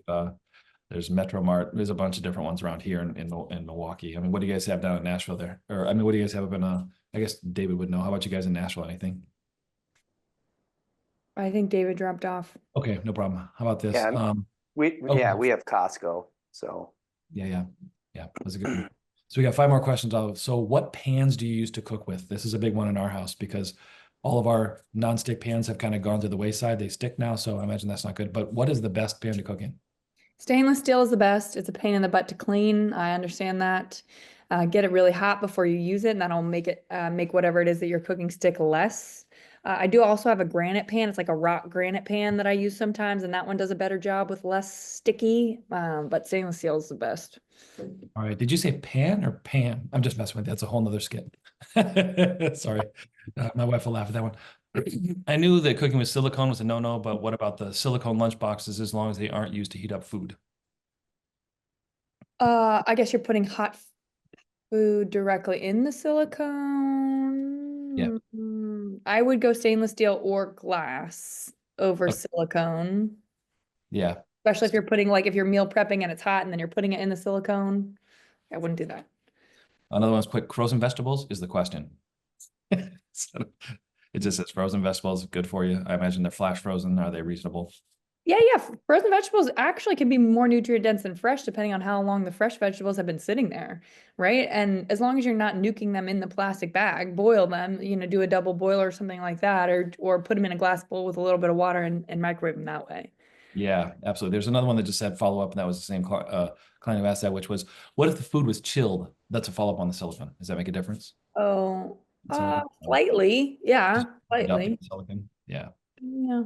There's Metro Mart. There's a bunch of different ones around here in Milwaukee. I mean, what do you guys have down in Nashville there? Or I mean, what do you guys have up in I guess David would know. How about you guys in Nashville? Anything? I think David dropped off. Okay, no problem. How about this? Yeah, Oh, we have Costco. So yeah. That's a good one. So we got 5 more questions. So what pans do you use to cook with? This is a big one in our house because all of our nonstick pans have kind of gone to the wayside. They stick now, so I imagine that's not good. But what is the best pan to cook in? Stainless steel is the best. It's a pain in the butt to clean. I understand that. Get it really hot before you use it, and that'll make whatever it is that you're cooking stick less. I do also have a granite pan. It's like a rock granite pan that I use sometimes, and that one does a better job with less sticky. But stainless steel is the best. All right. Did you say pan or Pam? I'm just messing with you. That's a whole nother skit. Sorry. My wife will laugh at that one. I knew that cooking with silicone was a no-no, but what about the silicone lunch boxes as long as they aren't used to heat up food? I guess you're putting hot food directly in the Yeah. silicone. I would go stainless steel or glass over Okay. silicone. Yeah. Especially if you're putting if you're meal prepping and it's hot and then you're putting it in the silicone. I wouldn't do that. Another one's quick. Frozen vegetables is the question. So, it just says frozen vegetables, good for you. I imagine they're flash frozen. Are they reasonable? Yeah. Frozen vegetables actually can be more nutrient dense than fresh, depending on how long the fresh vegetables have been sitting there, right? And as long as you're not nuking them in the plastic bag, boil them, do a double boil or something like that, or put them in a glass bowl with a little bit of water and microwave them that way. Yeah, absolutely. There's another one that just said follow up, and that was the same client who asked that, which was, what if the food was chilled? That's a follow up on the silicone. Does that make a difference? Oh, Silicone? slightly. Yeah, Just adopting slightly. silicone. Yeah. Yeah.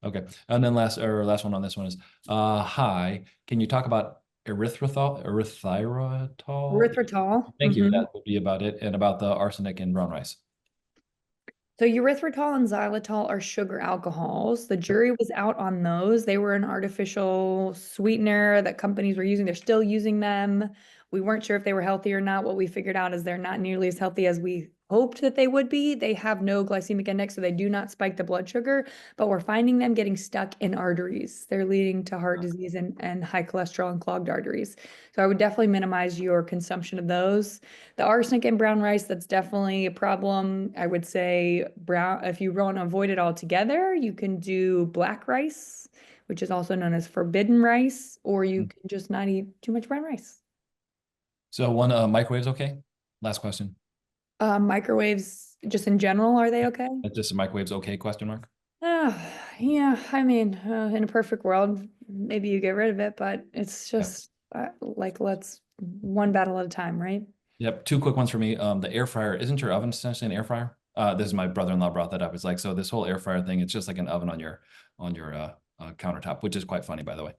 Okay. And then last one on this one is, hi, can you talk about erythritol? Erythritol. Thank you. That would be about it, and about the arsenic in brown rice. So erythritol and xylitol are sugar alcohols. The jury was out on those. They were an artificial sweetener that companies were using. They're still using them. We weren't sure if they were healthy or not. What we figured out is they're not nearly as healthy as we hoped that they would be. They have no glycemic index, so they do not spike the blood sugar, but we're finding them getting stuck in arteries. They're leading to heart disease and high cholesterol and clogged arteries. So I would definitely minimize your consumption of those. The arsenic in brown rice, that's definitely a problem. I would say brown, if you want to avoid it altogether, you can do black rice, which is also known as forbidden rice, or you can just not eat too much brown rice. So one microwave's okay? Last question. Microwaves, just in general, are they okay? That's just a microwave's okay question mark. Yeah, I mean, in a perfect world, maybe you get rid of it, but it's just like let's one battle at a time, right? Yep. Two quick ones for me. The air fryer, isn't your oven essentially an air fryer? This is my brother-in-law brought that up. It's like, so this whole air fryer thing, it's just like an oven on your countertop, which is quite funny, by the way.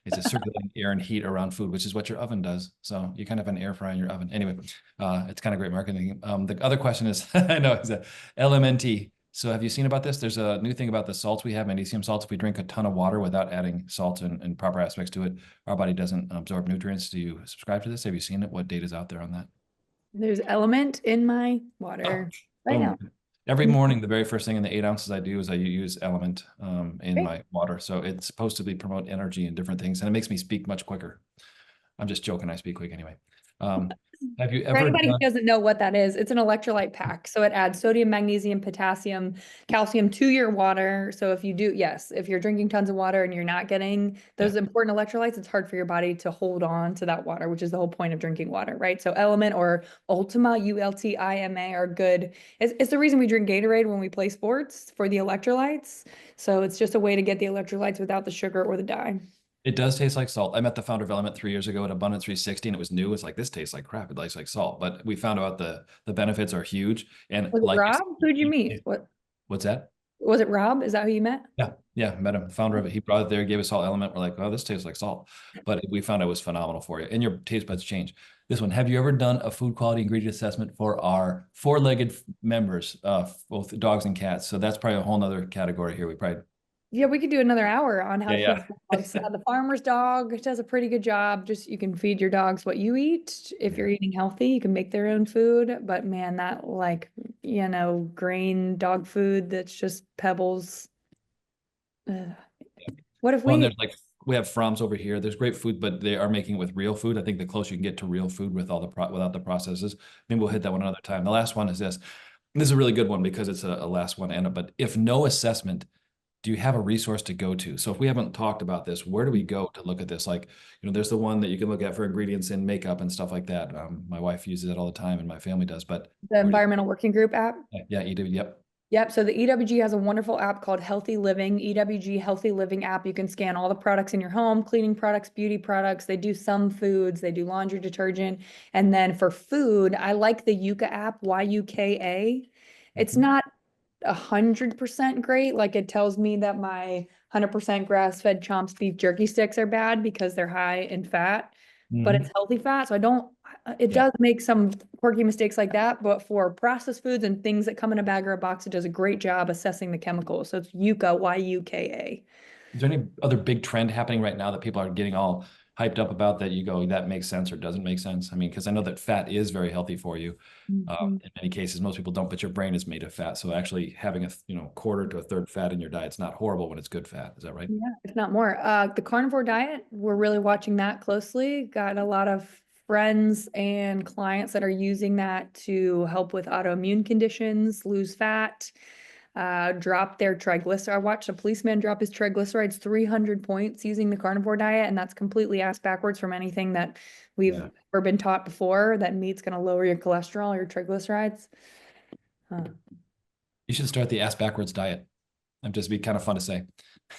It's a circulating air and heat around food, which is what your oven does. So you kind of have an air fryer in your oven. Anyway, it's kind of great marketing. The other question is, I know, is LMNT. So have you seen about this? There's a new thing about the salts we have, magnesium salts. If we drink a ton of water without adding salts and proper aspects to it, our body doesn't absorb nutrients. Do you subscribe to this? Have you seen it? What data is out there on that? There's element in my water right now. Every morning, the very first thing in the 8 ounces I do is I use element in Great. my water. So it's supposed to promote energy and different things, and it makes me speak much quicker. I'm just joking. I speak quick anyway. Have you For ever anybody who done? doesn't know what that is, it's an electrolyte pack. So it adds sodium, magnesium, potassium, calcium to your water. So if you do, yes, if you're drinking tons of water and you're not getting those important electrolytes, it's hard for your body to hold on to that water, which is the whole point of drinking water, right? So Element or Ultima, ULTIMA, are good. It's the reason we drink Gatorade when we play sports, for the electrolytes. So it's just a way to get the electrolytes without the sugar or the dye. It does taste like salt. I met the founder of Element 3 years ago at Abundance 360, and it was new. It's like, this tastes like crap. It tastes like salt. But we found out the benefits are huge. And Was it like, Rob? Who'd you meet? What's that? Was it Rob? Is that who you met? Yeah, met him, founder of it. He brought it there, gave us all Element. We're like, oh, this tastes like salt. But we found it was phenomenal for you. And your taste buds change. This one, have you ever done a food quality ingredient assessment for our four-legged members, both dogs and cats? So that's probably a whole nother category here. Yeah, we could do another hour on how Yeah, food dogs. The farmer's dog does a pretty good job. Just you can feed your dogs what you eat. If you're eating healthy, you can make their own food. But man, that grain dog food that's just pebbles. What if Well, and we? there's like, we have Froms over here. There's great food, but they are making it with real food. I think the closer you can get to real food with without the processes. Maybe we'll hit that one another time. The last one is this. This is a really good one because it's a last one. But if no assessment, do you have a resource to go to? So if we haven't talked about this, where do we go to look at this? Like, there's the one that you can look at for ingredients in makeup and stuff like that. My wife uses it all the time and my family does, but The Environmental Working Group app. yeah, yep. Yep. So the EWG has a wonderful app called Healthy Living, EWG Healthy Living app. You can scan all the products in your home, cleaning products, beauty products. They do some foods, they do laundry detergent. And then for food, I like the Yuka app, YUKA. It's not 100% great. Like, it tells me that my 100% grass-fed Chomps beef jerky sticks are bad because they're high in fat, but it's healthy fat. So it does make some quirky mistakes like that, but for processed foods and things that come in a bag or a box, it does a great job assessing the chemicals. So it's Yuka, YUKA. Is there any other big trend happening right now that people are getting all hyped up about, that you go, that makes sense or doesn't make sense? I mean, because I know that fat is very healthy for you. In many cases, most people don't, but your brain is made of fat. So actually having a quarter to a third fat in your diet is not horrible when it's good fat. Is that right? Yeah, if not more. The carnivore diet, we're really watching that closely. Got a lot of friends and clients that are using that to help with autoimmune conditions, lose fat. drop their triglycerides. I watched a policeman drop his triglycerides 300 points using the carnivore diet, and that's completely ass backwards from anything that we've ever been taught before, that meat's going to lower your cholesterol or your triglycerides. You should start the ass backwards diet. It'd just be kind of fun to say.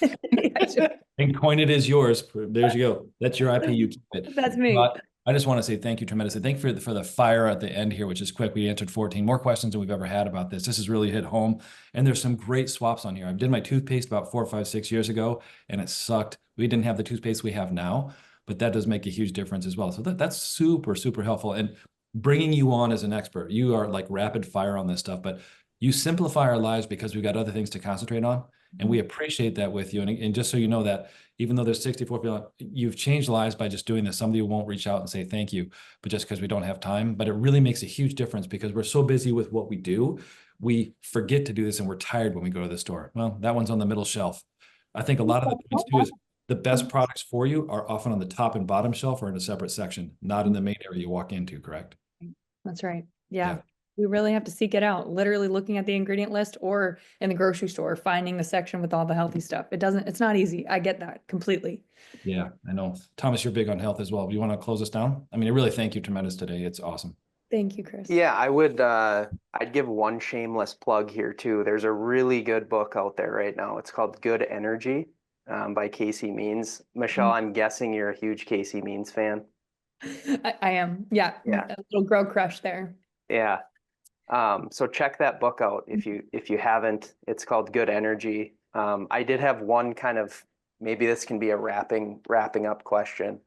Yeah, And coin it as yours. There you go. That's your IP. You keep it. that's me. But I just want to say thank you tremendously. Thank you for the fire at the end here, which is quick. We answered 14 more questions than we've ever had about this. This has really hit home. And there's some great swaps on here. I did my toothpaste about 4, 5, 6 years ago, and it sucked. We didn't have the toothpaste we have now, but that does make a huge difference as well. So that's super, super helpful. And bringing you on as an expert, you are like rapid fire on this stuff, but you simplify our lives because we've got other things to concentrate on. And we appreciate that with you. And just so you know that even though there's 64 people, you've changed lives by just doing this. Somebody won't reach out and say thank you, but just because we don't have time. But it really makes a huge difference because we're so busy with what we do, we forget to do this and we're tired when we go to the store. Well, that one's on the middle shelf. I think a lot of the points too is the best products for you are often on the top and bottom shelf or in a separate section, not in the main area you walk into, correct? That's right. Yeah. We really have to seek it out, literally looking at the ingredient list or in the grocery store, finding the section with all the healthy stuff. It's not easy. I get that completely. Yeah, I know. Thomas, you're big on health as well. Do you want to close us down? I mean, I really thank you tremendous today. It's awesome. Thank you, Chris. Yeah, I'd give one shameless plug here too. There's a really good book out there right now. It's called Good Energy by Casey Means. Michelle, I'm guessing you're a huge Casey Means fan. I am. Yeah. A little girl crush there. Yeah. So check that book out if you haven't. It's called Good Energy. I did have one kind of, maybe this can be a wrapping up question.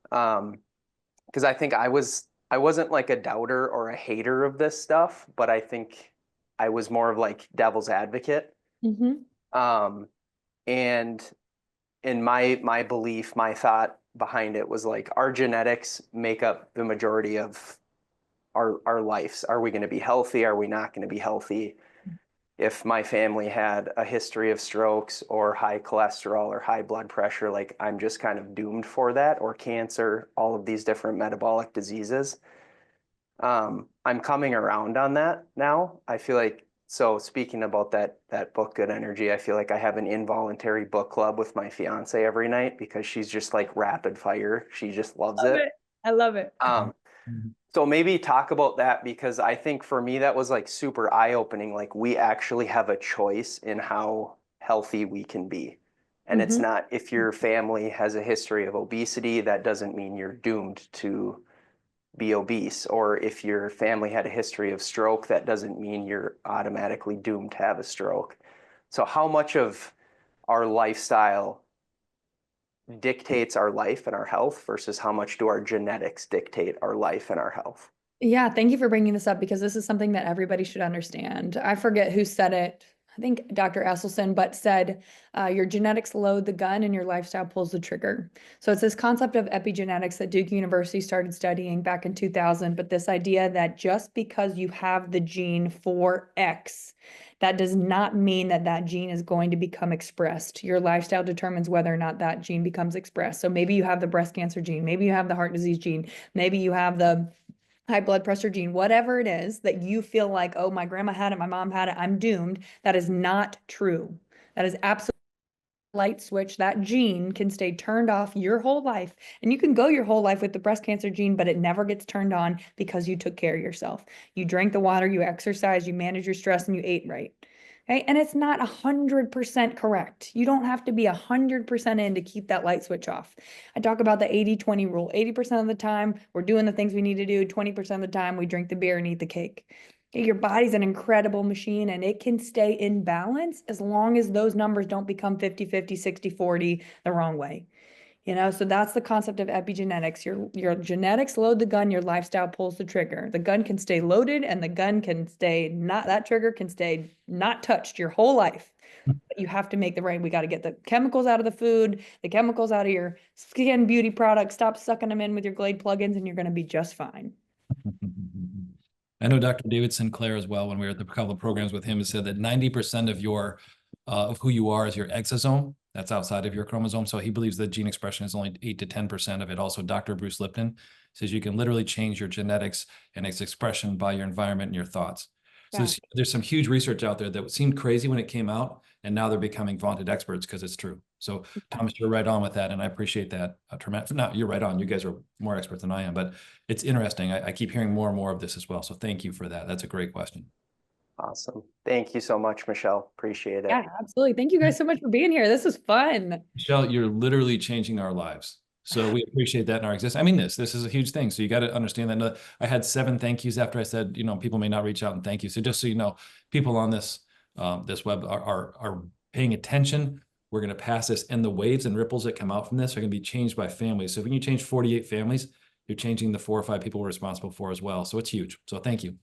Because I think I wasn't like a doubter or a hater of this stuff, but I think I was more of like devil's advocate. And in my belief, my thought behind it was like our genetics make up the majority of our lives. Are we going to be healthy? Are we not going to be healthy? If my family had a history of strokes or high cholesterol or high blood pressure, like I'm just kind of doomed for that, or cancer, all of these different metabolic diseases. I'm coming around on that now. I feel like, so speaking about that book, Good Energy, I feel like I have an involuntary book club with my fiance every night because she's just like rapid fire. She just loves it. I love it. So maybe talk about that, because I think for me that was like super eye-opening. Like we actually have a choice in how healthy we can be. And it's not, if your family has a history of obesity, that doesn't mean you're doomed to be obese. Or if your family had a history of stroke, that doesn't mean you're automatically doomed to have a stroke. So how much of our lifestyle dictates our life and our health versus how much do our genetics dictate our life and our health? Yeah, thank you for bringing this up because this is something that everybody should understand. I forget who said it. I think Dr. Esselstyn, but said your genetics load the gun and your lifestyle pulls the trigger. So it's this concept of epigenetics that Duke University started studying back in 2000, but this idea that just because you have the gene for X, that does not mean that that gene is going to become expressed. Your lifestyle determines whether or not that gene becomes expressed. So maybe you have the breast cancer gene, maybe you have the heart disease gene, maybe you have the high blood pressure gene, whatever it is that you feel like, oh, my grandma had it, my mom had it, I'm doomed. That is not true. That is absolutely light switch. That gene can stay turned off your whole life. And you can go your whole life with the breast cancer gene, but it never gets turned on because you took care of yourself. You drank the water, you exercised, you managed your stress, and you ate right. Okay. And it's not 100% correct. You don't have to be 100% in to keep that light switch off. I talk about the 80-20 rule. 80% of the time, we're doing the things we need to do. 20% of the time, we drink the beer and eat the cake. Your body's an incredible machine and it can stay in balance as long as those numbers don't become 50-50, 60-40 the wrong way. So that's the concept of epigenetics. Your genetics load the gun, your lifestyle pulls the trigger. The gun can stay loaded and the gun can stay not, that trigger can stay not touched your whole life. But you have to make the right, we got to get the chemicals out of the food, the chemicals out of your skin beauty products, stop sucking them in with your Glade plugins and you're going to be just fine. I know Dr. David Sinclair as well, when we were at the couple of programs with him, has said that 90% of your of who you are is your exosome. That's outside of your chromosome. So he believes that gene expression is only 8 to 10% of it. Also, Dr. Bruce Lipton says you can literally change your genetics and its expression by your environment and your thoughts. So Yeah. there's some huge research out there that seemed crazy when it came out, and now they're becoming vaunted experts because it's true. So Thomas, you're right on with that, and I appreciate that. No, you're right on. You guys are more experts than I am, but it's interesting. I keep hearing more and more of this as well. So thank you for that. That's a great question. Awesome. Thank you so much, Michelle. Appreciate it. Yeah, absolutely. Thank you guys so much for being here. This was fun. Michelle, you're literally changing our lives. So we appreciate that in our existence. I mean, this is a huge thing. So you got to understand that. I had 7 thank yous after I said, people may not reach out and thank you. So just so you know, people on this web are paying attention. We're going to pass this, and the waves and ripples that come out from this are going to be changed by families. So when you change 48 families, you're changing the 4 or 5 people we're responsible for as well. So it's huge. So thank you.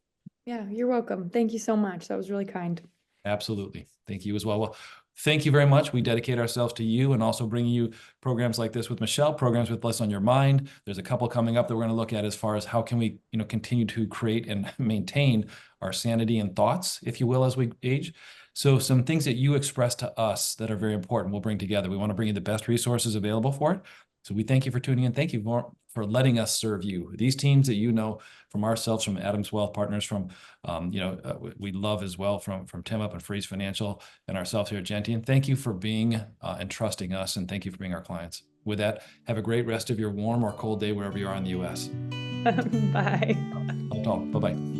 Yeah, you're welcome. Thank you so much. That was really kind. Absolutely. Thank you as well. Well, thank you very much. We dedicate ourselves to you and also bringing you programs like this with Michelle, programs with Less on Your Mind. There's a couple coming up that we're going to look at as far as how can we, continue to create and maintain our sanity and thoughts, if you will, as we age. So some things that you express to us that are very important, we'll bring together. We want to bring you the best resources available for it. So we thank you for tuning in. Thank you for letting us serve you. These teams that from ourselves, from Adams Wealth Partners, from we love as well from Tim Up and Freeze Financial, and ourselves here at Gentian. Thank you for being and trusting us, and thank you for being our clients. With that, have a great rest of your warm or cold day wherever you are in the U.S. Bye. Bye-bye.